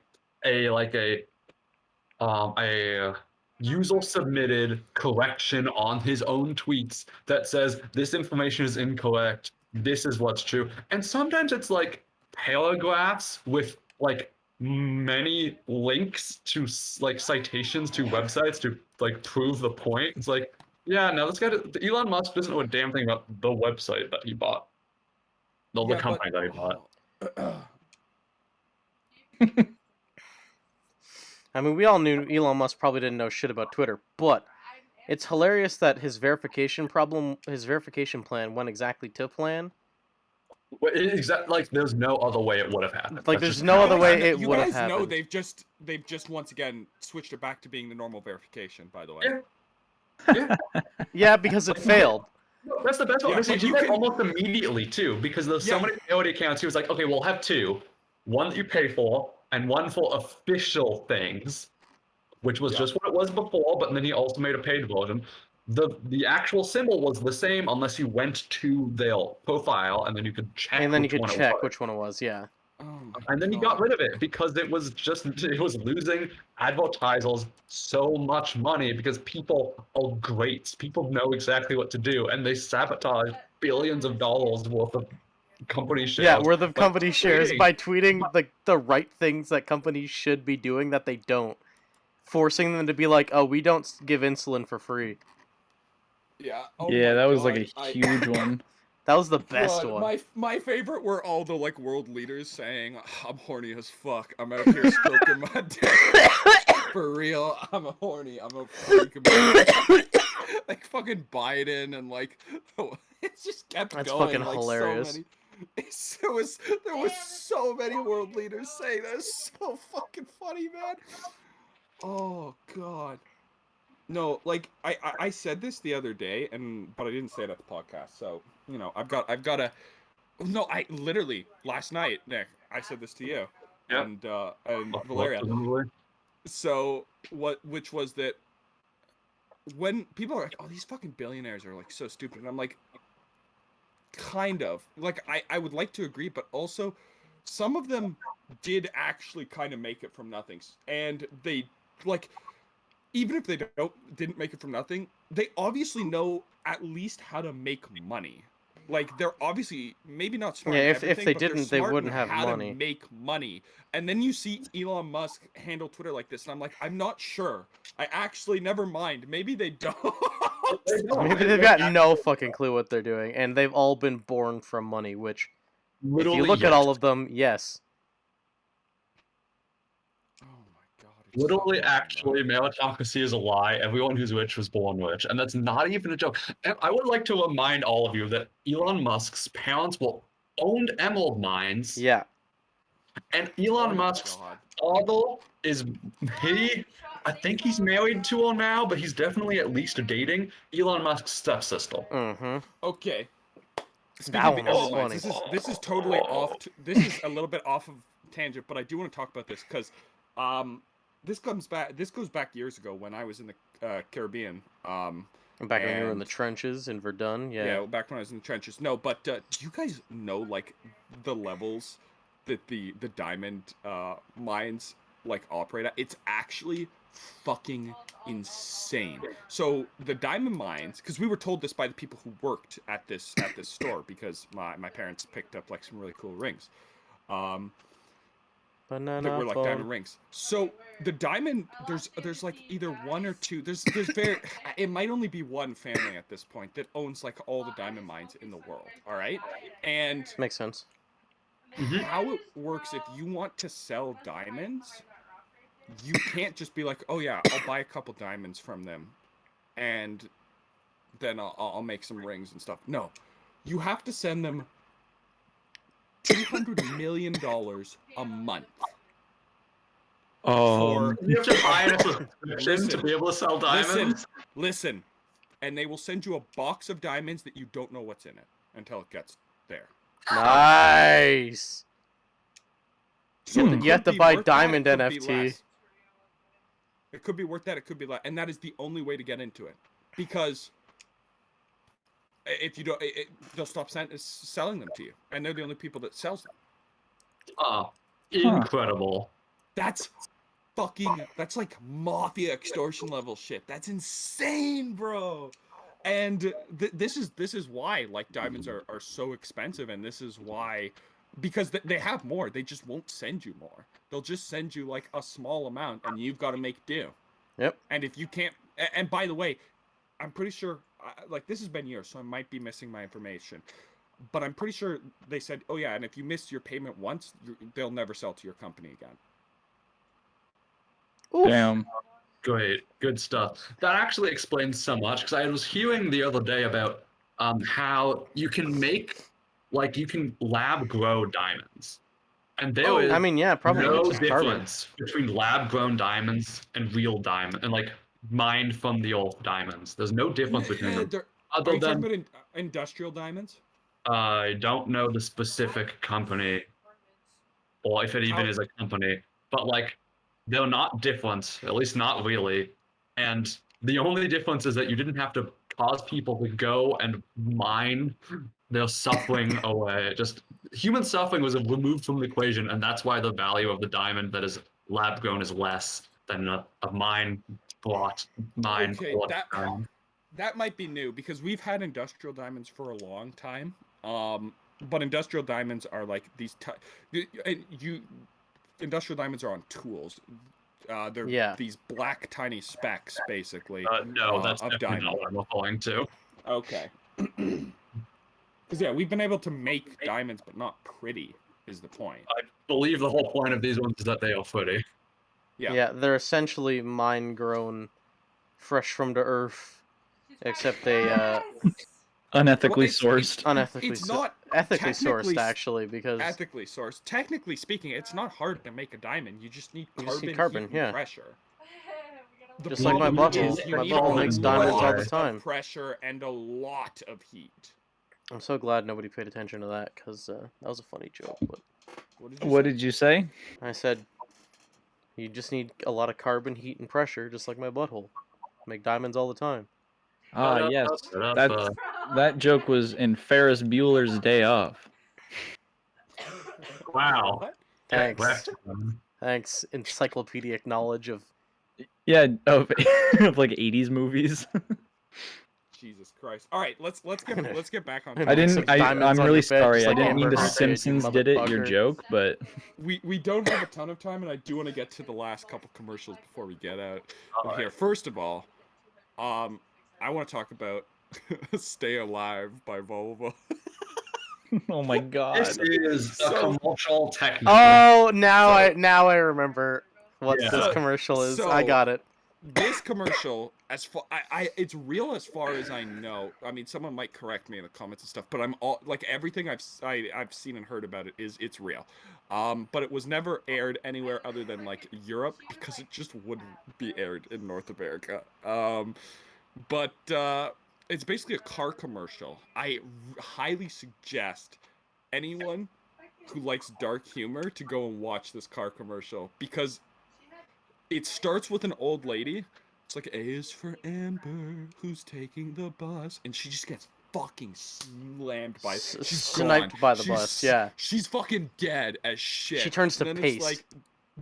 user submitted correction on his own tweets that says this information is incorrect, this is what's true. And sometimes it's like paragraphs with like many links to like citations to websites to like prove the point. It's like, yeah, no, this guy Elon Musk doesn't know a damn thing about the website that he bought. No, the company that he bought. I mean, we all knew Elon Musk probably didn't know shit about Twitter, but it's hilarious that his verification plan went exactly to plan. Like, there's no other way it would have happened. Like, there's no other way it would have happened. You guys know they've just once again switched it back to being the normal verification. By the way. Yeah. Yeah, because it failed. That's the best one. Yeah, He did almost immediately too, because there's so many peyote accounts. He was like, okay, we'll have two, one that you pay for, and one for official things, which was just what it was before. But then he also made a paid version. The actual symbol was the same unless you went to their profile and then you could check. And then you could check which one it was. Yeah. Oh and then he got rid of it because it was losing advertisers so much money because people are great. People know exactly what to do, and they sabotage billions of dollars worth of company shares. Yeah, worth of company shares by tweeting the right things that companies should be doing that they don't, forcing them to be like, "Oh, we don't give insulin for free." Yeah. Yeah, that was like a huge one. That was the best one. My favorite were all the like world leaders saying, "I'm horny as fuck. I'm out here stroking my dick for real. I'm horny. I'm a freak." Like fucking Biden and like it just kept That's going. fucking like, hilarious. There was so many world leaders saying that. It's so fucking funny, man. Oh god. No, like I said this the other day, but I didn't say it at the podcast. So you know, I've got a. No, I literally last night, Nick. I said this to you, and Valeria. So which was that when people are like, "Oh, these fucking billionaires are like so stupid," and I'm like, kind of like I would like to agree, but also some of them did actually kind of make it from nothing, and they like, even if they didn't make it from nothing, they obviously know at least how to make money. Like, they're obviously maybe not smart. Yeah, in if everything, they but they're didn't, they smart wouldn't in have how money. to make money. And then you see Elon Musk handle Twitter like this, and I'm like, I'm not sure. I actually, never mind. Maybe they don't. Maybe they've got no fucking clue what they're doing, and they've all been born from money. Which, if you look at all of them, yes. Oh my god. Literally, actually, meritocracy is a lie. Everyone who's rich was born rich, and that's not even a joke. And I would like to remind all of you that Elon Musk's parents owned emerald mines. Yeah. And Elon Musk's father is I think he's married to her now, but he's definitely at least dating Elon Musk's stepsister. Mm-hmm. Okay. That one was funny. This is totally off. This is a little bit off of tangent, but I do want to talk about this because, this goes back years ago when I was in the Caribbean. Back when you were in the trenches in Verdun, yeah. Yeah, back when I was in the trenches. No, but do you guys know like the levels that the diamond mines like operate at? It's actually fucking insane. So the diamond mines, because we were told this by the people who worked at this store, because my parents picked up like some really cool rings. That were like diamond rings. So the diamond, there's like either one or two. There's very, it might only be one family at this point that owns like all the diamond mines in the world. All right, and makes sense. How it works, if you want to sell diamonds, you can't just be like, oh yeah, I'll buy a couple diamonds from them, and then I'll make some rings and stuff. No, you have to send them $200 million a month. You have to buy a subscription to be able to sell diamonds? Listen, and they will send you a box of diamonds that you don't know what's in it until it gets there. Nice! So you have to buy diamond NFT. It could be worth that, it could be less. And that is the only way to get into it. Because if you don't, they'll stop selling them to you, and they're the only people that sells them. Incredible. That's like mafia extortion level shit. That's insane, bro. And this is why like diamonds are so expensive, and this is why, because they have more. They just won't send you more. They'll just send you like a small amount, and you've got to make do. Yep. And if you can't, and by the way, I'm pretty sure, like, this has been years, so I might be missing my information, but I'm pretty sure they said, oh yeah, and if you miss your payment once, they'll never sell to your company again. Oof. Damn. Great, good stuff. That actually explains so much, because I was hearing the other day about how you can lab grow diamonds. And there is probably no just difference between lab grown diamonds and real diamond, and like mined from the old diamonds. There's no difference between them. Are you talking about industrial diamonds? I don't know the specific company, or if it even is a company, but like, they're not different, at least not really. And the only difference is that you didn't have to cause people to go and mine their suffering away. Just human suffering was removed from the equation, and that's why the value of the diamond that is lab grown is less than a mine brought mine. Okay, that might be new, because we've had industrial diamonds for a long time. But industrial diamonds are like these industrial diamonds are on tools. They're these black tiny specks, basically. No, that's definitely not what I'm referring to. Okay. Because we've been able to make diamonds, but not pretty, is the point. I believe the whole point of these ones is that they are pretty. Yeah, they're essentially mine-grown, fresh from the earth, except they unethically sourced. It's not ethically sourced, actually, because ethically sourced. Technically speaking, it's not hard to make a diamond. You just need carbon, heat and pressure. Just like my butthole. My butthole makes diamonds all the time. Pressure and a lot of heat. I'm so glad nobody paid attention to that, because that was a funny joke. But what did you say? I said, you just need a lot of carbon, heat, and pressure, just like my butthole. Make diamonds all the time. Ah, yes. That joke was in Ferris Bueller's Day Off. Wow. What? Thanks. Thanks. Encyclopedic knowledge of. Yeah, of, of like 80s movies. Jesus Christ! All right, let's get back on. I Topic. some diamonds I'm on really your bed, sorry. just I like didn't Amber mean the Heard did, you Simpsons did it. Your motherfucker. joke, but We don't have a ton of time, and I do want to get to the last couple commercials before we get out of here. First of all, I want to talk about "Stay Alive" by Volvo. oh my god. This is a commercial technical. Oh, now I remember what Yeah. this commercial is. So- I got it. This commercial, as far it's real as far as I know. I mean, someone might correct me in the comments and stuff, but I'm all like everything I've seen and heard about it it's real. But it was never aired anywhere other than like Europe because it just wouldn't be aired in North America. But it's basically a car commercial. I highly suggest anyone who likes dark humor to go and watch this car commercial because it starts with an old lady. It's like, A is for Amber, who's taking the bus. And she just gets fucking slammed by... She's sniped gone. by the bus, yeah. She's fucking dead as shit. She turns to and then paste. It's like,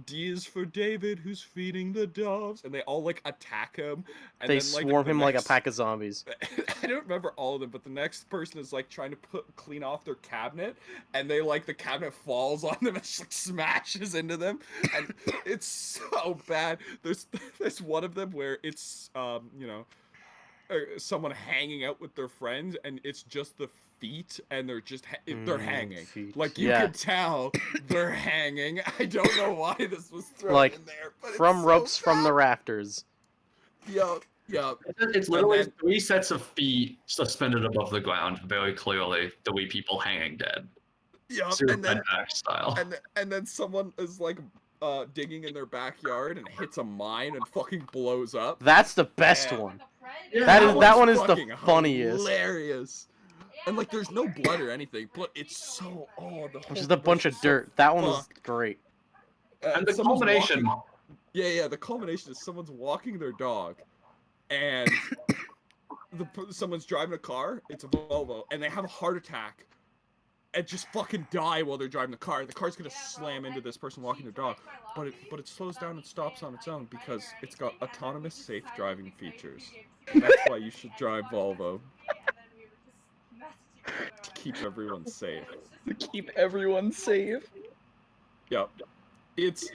D is for David, who's feeding the doves. And they all, like, attack him. And They then, like, swarm the him like a next- pack of zombies. I don't remember all of them, but the next person is like trying to clean off their cabinet, and they like the cabinet falls on them and just like smashes into them, and it's so bad. There's one of them where it's someone hanging out with their friends, and it's just the feet, and they're just they're hanging. Feet. Like you Yeah. could tell they're hanging. I don't know why this was thrown Like, in there, but From it's so ropes from the bad. rafters. Yup. It's literally then- 3 sets of feet suspended above the ground, very clearly the wee people hanging dead. Yup. Super And then Mad Max style. And then someone is like digging in their backyard and hits a mine and fucking blows up. That's the best Yeah. one. Yeah, that one is the fucking funniest. Hilarious. And like there's no blood or anything, but it's so the whole Just a bunch of commercial's so dirt. That one was fucked. great. and the someone's culmination. walking- Yeah, the culmination is someone's walking their dog, and someone's driving a car. It's a Volvo, and they have a heart attack, and just fucking die while they're driving the car. The car's gonna slam into this person walking their dog, but it slows down and stops on its own because it's got autonomous safe driving features. And that's why you should drive Volvo to keep everyone safe. To keep everyone safe. Yep. It's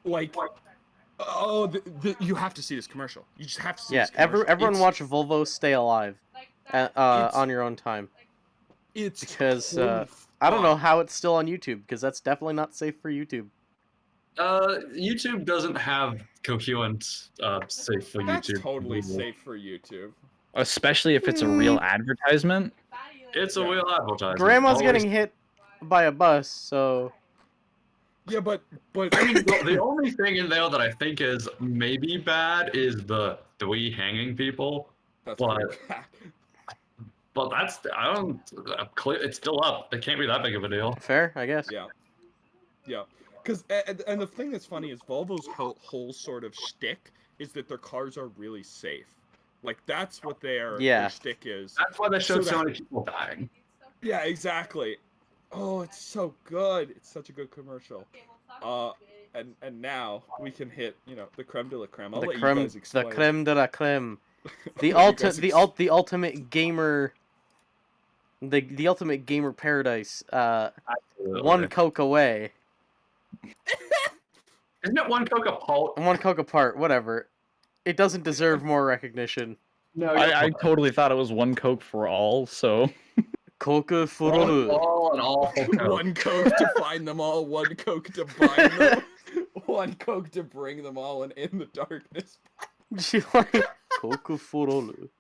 like you have to see this commercial. You just have to see Yeah, this commercial. everyone It's- watch Volvo Stay Alive on your own time. It's Because, holy I don't know fuck. how it's still on YouTube, because that's definitely not safe for YouTube. YouTube doesn't have coherent safe for That's YouTube. totally safe for YouTube. Especially if it's a real advertisement. It's a Yeah. real advertisement. Grandma's Always- getting hit by a bus, so... Yeah, but I mean, the only thing in there that I think is maybe bad is the 3 hanging people. that's But- pretty bad. But that's clear. It's still up. It can't be that big of a deal. Fair, I guess. Yeah. Because and the thing that's funny is Volvo's whole sort of shtick is that their cars are really safe. Like that's what their shtick is. That's why they showed So so that- many people dying. Yeah, exactly. Oh, it's so good. It's such a good commercial. And now we can hit, the creme de la creme. I'll The let creme, you guys the explain. creme de la creme. The I'll let you guys the ultimate gamer... The ultimate gamer paradise. Absolutely. One Coke away. Isn't it one Coca Pulp? One Coke apart, whatever. It doesn't deserve more recognition. No, I totally thought it was one Coke for all, so Coca fururu. all and all. One Coke to find them all, one Coke to bind them, one Coke to bring them all in the darkness. She like Coca fururu.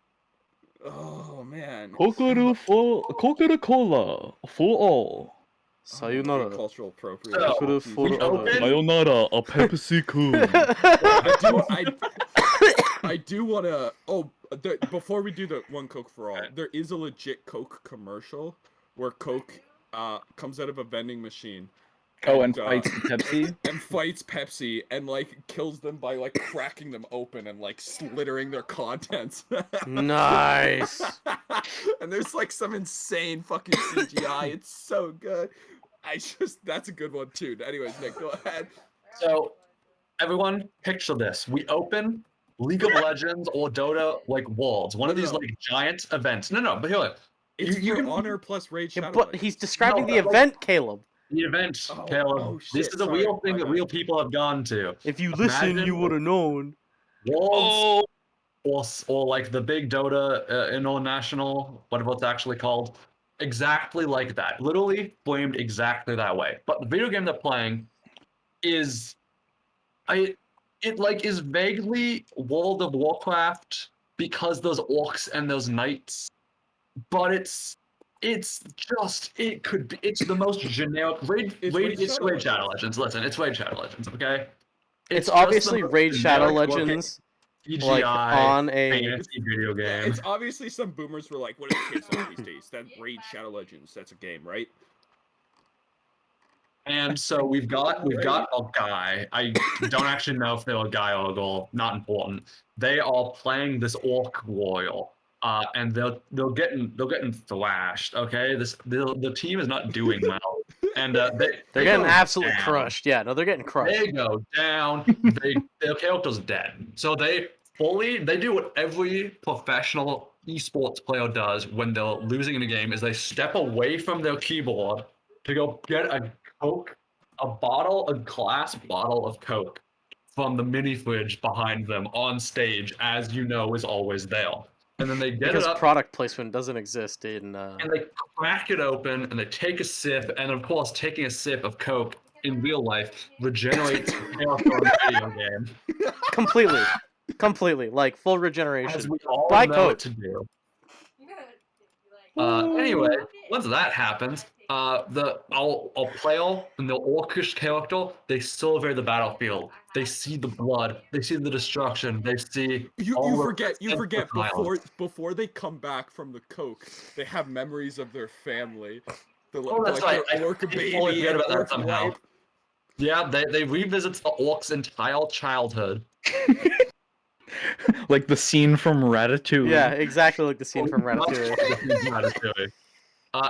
Oh, man. Coca-Cola for all. Sayonara. Cultural appropriation. So, Coca we open- fururu. Sayonara, a Pepsi Cool. I do want to. Before we do the one Coke for all, there is a legit Coke commercial where Coke comes out of a vending machine, Oh, and fights Pepsi. And fights Pepsi and like kills them by like cracking them open and like slittering their contents. Nice. And there's like some insane fucking CGI. It's so good. That's a good one too. Anyways, Nick, go ahead. So, everyone, picture this: we open League of Legends or Dota like Worlds, one of these like giant events. No, but here, it's you for can Honor plus Raid Shadow. But he's describing the event, Caleb. The event, Caleb. This is a real thing that real people have gone to. If you listen, you would have known. Worlds, or like the big Dota international, whatever it's actually called, exactly like that. Literally framed exactly that way. But the video game they're playing is, it is vaguely World of Warcraft because those orcs and those knights, but it's the most generic it's Raid Shadow Legends. Listen, it's Raid Shadow Legends, okay? It's obviously Raid Shadow Legends, like on a fantasy video game. Yeah, it's obviously some boomers were like, "What are the kids on these days? That Raid Shadow Legends, that's a game, right?" And so we've got a guy. I don't actually know if they're a guy or a girl. Not important. They are playing this orc warrior. And they're getting thrashed. Okay, the team is not doing well, and they're getting absolutely crushed. Yeah, no, they're getting crushed. They go down. Their character's dead. So they do what every professional esports player does when they're losing in a game: is they step away from their keyboard to go get a Coke, a glass bottle of Coke from the mini fridge behind them on stage, as you know, is always there. And then they get because it up, product placement doesn't exist in. And they crack it open and they take a sip, and of course, taking a sip of Coke in real life regenerates health on a video game. Completely, like full regeneration. As we all Buy know Coke. what to do. Anyway, once that happens, our player and the orcish character, they survey the battlefield. They see the blood. They see the destruction. They see. You forget before they come back from the Coke, they have memories of their family. That's right. I totally forget about that somehow. Yeah, they revisit the orc's entire childhood. Like the scene from Ratatouille. Yeah, exactly like the scene from Ratatouille.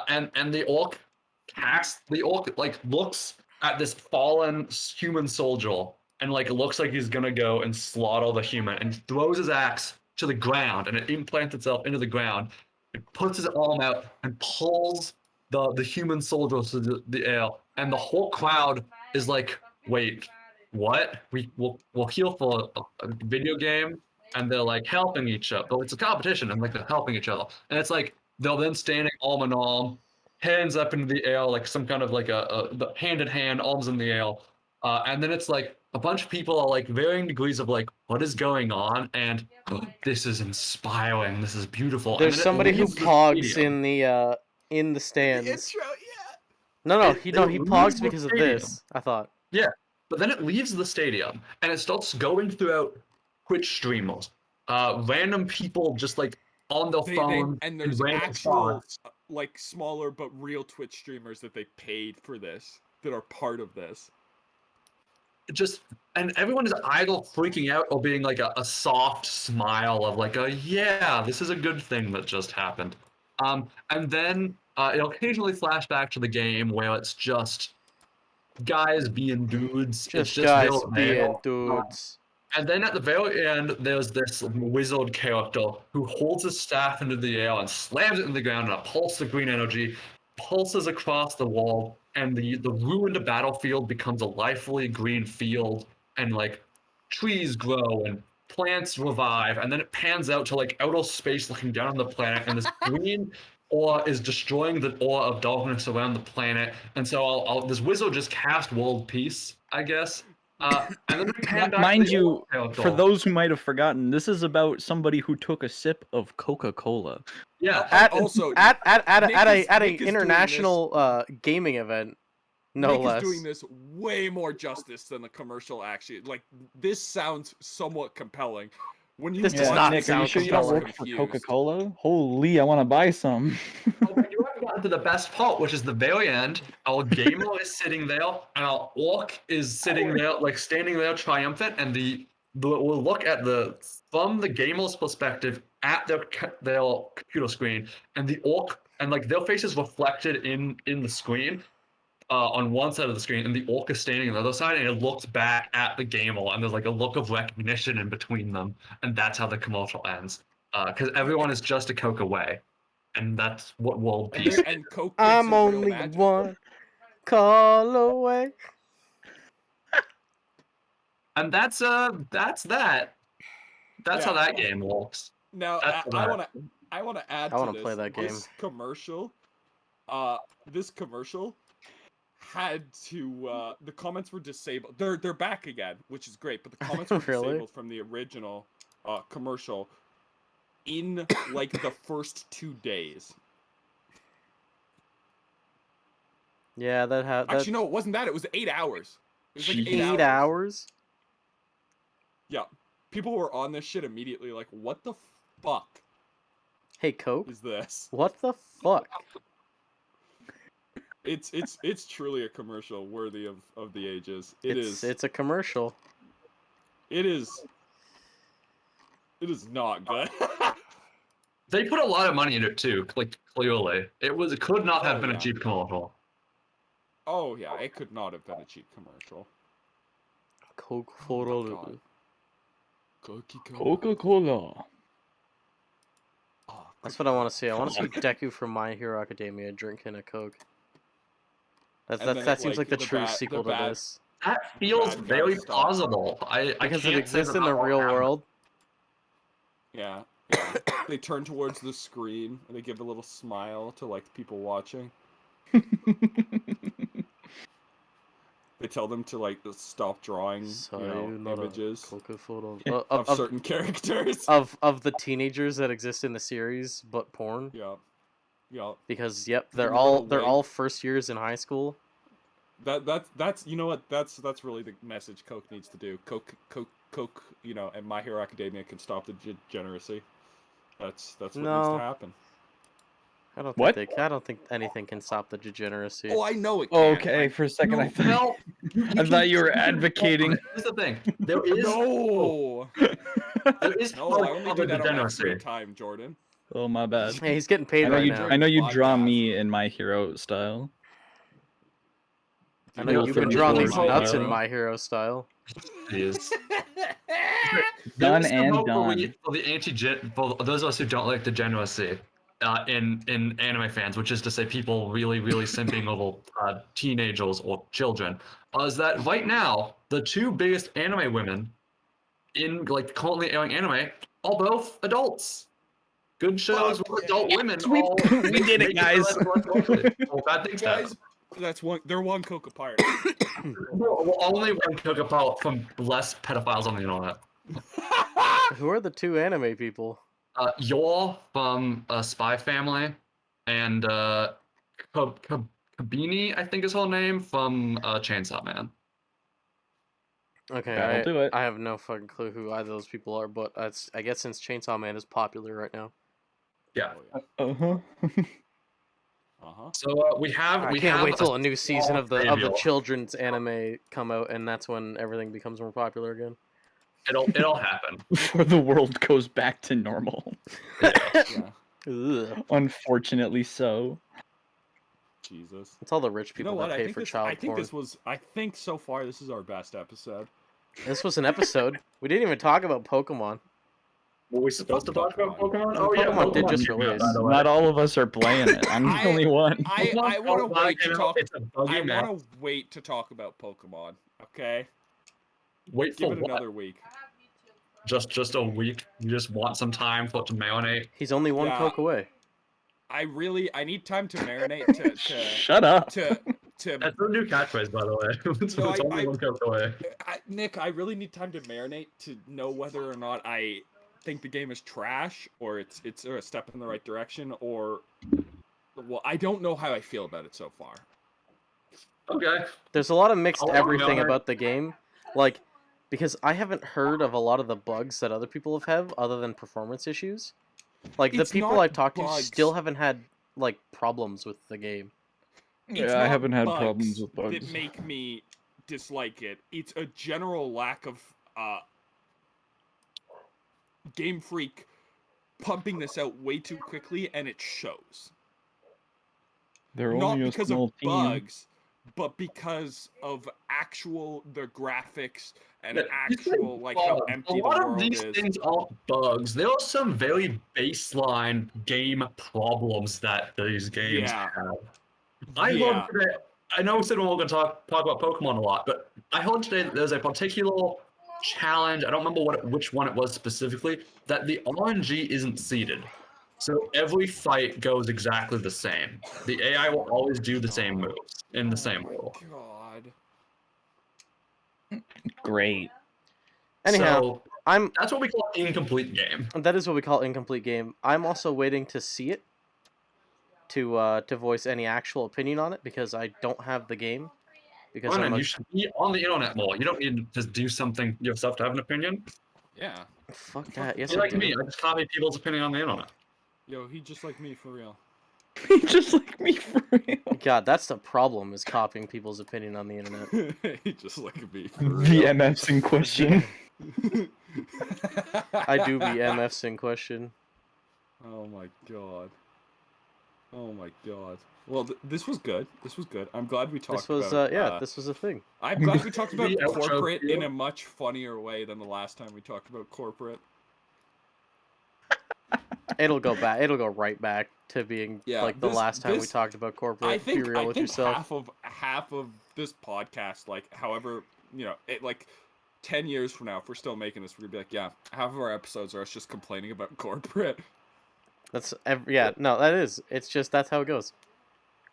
And the orc looks at this fallen human soldier and looks like he's gonna go and slaughter the human, and throws his axe to the ground, and it implants itself into the ground. It puts his arm out and pulls the human soldier to the air, and the whole crowd is like, "Wait, what? We'll heal for a video game?" And they're like helping each other. But it's a competition, and they're helping each other. And it's like they're then standing arm in arm, hands up into the air, like some kind of the hand in hand, arms in the air. And then it's like a bunch of people are like varying degrees of like, what is going on? And this is inspiring. This is beautiful. There's somebody who pogs in the stands. The intro, yeah. No, he pogs because of this, I thought. Yeah, but then it leaves the stadium and it starts going throughout Twitch streamers, random people just like on their phone, and there's actual like smaller but real Twitch streamers that they paid for this, that are part of this. And everyone is either freaking out or being like a soft smile of like yeah, this is a good thing that just happened. And then it'll occasionally flash back to the game where it's just guys being dudes. Just guys being dudes. And then at the very end, there's this wizard character who holds his staff into the air and slams it in the ground, and a pulse of green energy pulses across the wall, and the ruined battlefield becomes a lively green field, and like trees grow and plants revive, and then it pans out to like outer space looking down on the planet, and this green ore is destroying the ore of darkness around the planet. And so this wizard just cast world peace, I guess. And then mind you, for those who might have forgotten, this is about somebody who took a sip of Coca-Cola. Yeah. At a international gaming event, no Nick less. is doing this way more justice than the commercial actually. Like, this sounds somewhat compelling. When you This does not Nick, sound are you sure you don't work for Coca-Cola? Holy, I want to buy some. You haven't gotten to the best part, which is the very end. Our gamer is sitting there, and our orc is sitting there, like standing there, triumphant. And we'll look at from the gamer's perspective at their computer screen, and the orc and like their face is reflected in the screen. On one side of the screen, and the orc is standing on the other side, and it looks back at the gamer, and there's like a look of recognition in between them, and that's how the commercial ends. Because everyone is just a Coke away, and that's what world peace is. And Coke I'm only one call away. And that's that. That's how that game works. Now I want to add. I want to play that game. This commercial had to the comments were disabled. They're back again, which is great, but the comments were disabled from the original commercial in like the first 2 days. Yeah, that had actually no, it wasn't that. It was 8 hours. It was like 8 hours. Yeah, people were on this shit immediately. Like, what the fuck? Hey, Coke. Is this? What the fuck? It's truly a commercial worthy of the ages. It's a commercial. It is not good. They put a lot of money into it too. Like clearly, it could not have been a cheap commercial. Oh yeah, it could not have been a cheap commercial. Coca-Cola. Coca-Cola. Oh, that's what I want to see. I want to see Deku from My Hero Academia drinking a Coke. That seems like the true sequel to this. That feels very plausible. Because it exists in the real world. Yeah. They turn towards the screen and they give a little smile to like people watching. They tell them to like stop drawing images of certain characters of the teenagers that exist in the series, but porn. Yeah. Because they're all first years in high school. That's you know what that's really the message Coke needs to do. Coke, and My Hero Academia can stop the degeneracy. That's what needs to happen. I don't think anything can stop the degeneracy. Oh, I know it can. Okay, for a second I thought you were advocating. Here's the thing. There is no. There is no. I only do that on my free time, Jordan. Oh my bad. Hey, he's getting paid right now. I know you draw me in My Hero style. I know you've been drawing these nuts in My Hero style. Yes. Done and done. For those of us who don't like degeneracy in anime fans, which is to say people really, really simping over teenagers or children, is that right now the two biggest anime women in like currently airing anime are both adults. Good shows with adult women. We did it, guys. Bad things happen. That's one. They're one Coke apart. Well, only one Coke apart from less pedophiles on the internet. Who are the two anime people? You're from Spy Family, and Kabini, I think is her name, from Chainsaw Man. Okay, I'll do it. I have no fucking clue who either of those people are, but I guess since Chainsaw Man is popular right now. Yeah. So we have. I can't wait till a new season of the children's anime come out, and that's when everything becomes more popular again. It'll happen before the world goes back to normal. Yeah. Unfortunately, so. Jesus. It's all the rich people that pay for child porn. I think so far this is our best episode. This was an episode. We didn't even talk about Pokemon. Were we supposed to talk about Pokemon? Oh yeah, Pokemon did just release. Not all of us are playing it. I'm the only one. I want to wait to talk. I want to wait to talk about Pokemon. Okay. Wait for Give it another week. Just a week. You just want some time for it to marinate. He's only one Coke away. I need time to marinate to shut up. That's a new catchphrase, by the way. It's only one Coke away. Nick, I really need time to marinate to know whether or not I think the game is trash or it's a step in the right direction or I don't know how I feel about it so far. Okay. There's a lot of mixed everything about the game, like because I haven't heard of a lot of the bugs that other people have other than performance issues. Like the people I've talked to still haven't had like problems with the game. It's Yeah, I not haven't had bugs problems with bugs. that make me dislike it. It's a general lack of Game Freak pumping this out way too quickly, and it shows. They're Not only a because small of team. bugs, but because of the graphics and Yeah, actual like how bugs. empty A lot the of world these is. things aren't bugs. There are some very baseline game problems that these games Yeah. have. I Yeah. heard today. I know we said we we're going to talk about Pokemon a lot, but I heard today that there's a particular challenge. I don't remember which one it was specifically. That the RNG isn't seeded, so every fight goes exactly the same. The AI will always do the same moves in the same rule. God. Great. Anyhow, So that's what we call incomplete game. That is what we call incomplete game. I'm also waiting to see it to voice any actual opinion on it because I don't have the game. Because You should be on the internet more. You don't need to just do something yourself to have an opinion. Yeah. Fuck that. Yes, You're I like do. me. I just copy people's opinion on the internet. Yo, he just like me for real. Just like me for real. God, that's the problem, is copying people's opinion on the internet. He just like me for real. The MFs in question. I do be MFs in question. Oh my god. Oh my god. Well, this was good. This was good. I'm glad we talked This was, about... this was a thing. I'm glad we talked about The outro corporate in feel. a much funnier way than the last time we talked about corporate. It'll go right back to being Yeah, like the last time we this- talked about corporate. I think be real with yourself. half of this podcast, like, however, you know, it like 10 years from now, if we're still making this, we're gonna be like, yeah, half of our episodes are us just complaining about corporate. That is. It's just that's how it goes.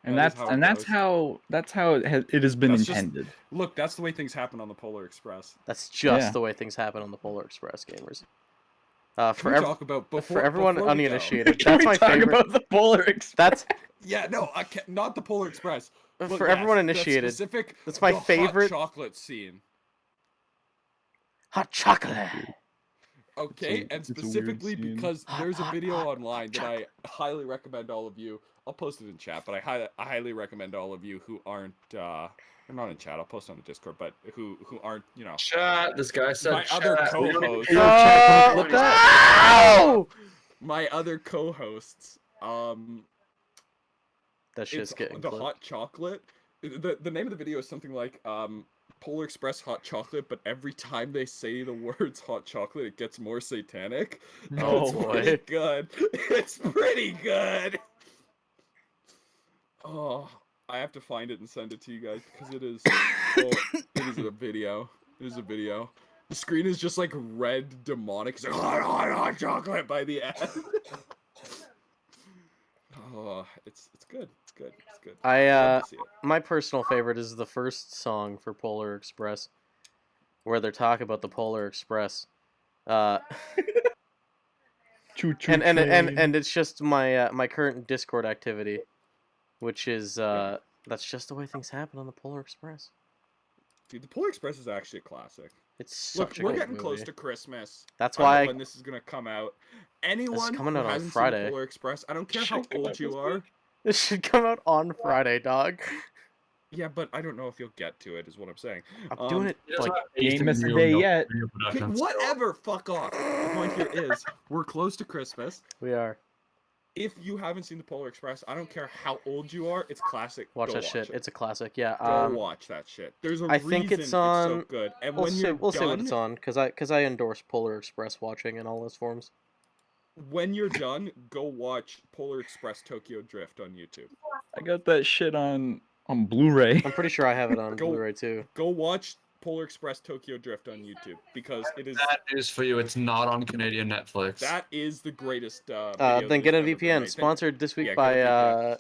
And That is that's how it how it has been That's just- intended. Look, that's the way things happen on the Polar Express. That's just Yeah. the way things happen on the Polar Express, gamers. Can we talk about for everyone before we go- uninitiated, Can that's we my talk favorite. about the Polar Express? That's Yeah, no, I can't, not the Polar Express. Look, for yes, everyone the initiated. specific- That's my the hot favorite chocolate scene. hot chocolate. Okay, It's a and weird specifically scene. because there's a hot, video hot online that I highly recommend all of you. I'll post it in chat, but I highly recommend all of you who aren't they're not in chat. I'll post it on the Discord, but who aren't, you know, Chat. This guy said my chat. other We don't even co-host. care. Chat, can we flip that? Ow! My other co-hosts. That shit's It's getting the clipped. hot chocolate. The name of the video is something like Polar Express hot chocolate, but every time they say the words hot chocolate, it gets more satanic. Oh, It's boy. pretty good. It's pretty good. Oh, I have to find it and send it to you guys because it is. Oh, it is a video. It is a video. The screen is just like red demonic. It's like hot chocolate by the end. Oh, it's good. It's good. It's good. I Love to see it. my personal favorite is the first song for Polar Express, where they're talking about the Polar Express. Choo choo And it's just my my current Discord activity, which is that's just the way things happen on the Polar Express. Dude, the Polar Express is actually a classic. It's Look, such a we're great getting movie. close to Christmas. That's I don't know why when this is gonna come out. Anyone coming who out on hasn't Friday. seen the Polar Express, I don't care how Should come old out you this are. week. this should come out on Friday, dog. Yeah, but I don't know if you'll get to it. Is what I'm saying. I'm doing it He doesn't like have taste Ain't in missed a video- day yet. video Okay, production. whatever. Fuck off. The point here is we're close to Christmas. we are. If you haven't seen the Polar Express, I don't care how old you are. It's classic. Watch Go that watch shit. It. It's a classic. Yeah. Go watch that shit. There's a I reason think it's so on- good. And We'll when see. you're We'll see what done, it's on, cause I endorse Polar Express watching in all its forms. when you're done, go watch Polar Express Tokyo Drift on YouTube. I got that shit on Blu-ray. I'm pretty sure I have it on Go- Blu-ray too. Go watch Polar Express Tokyo Drift on YouTube because it is That news for you. It's not on Canadian Netflix. that is the greatest. Video Then that get a has ever been VPN. made. Sponsored this week Yeah, get by a VPN.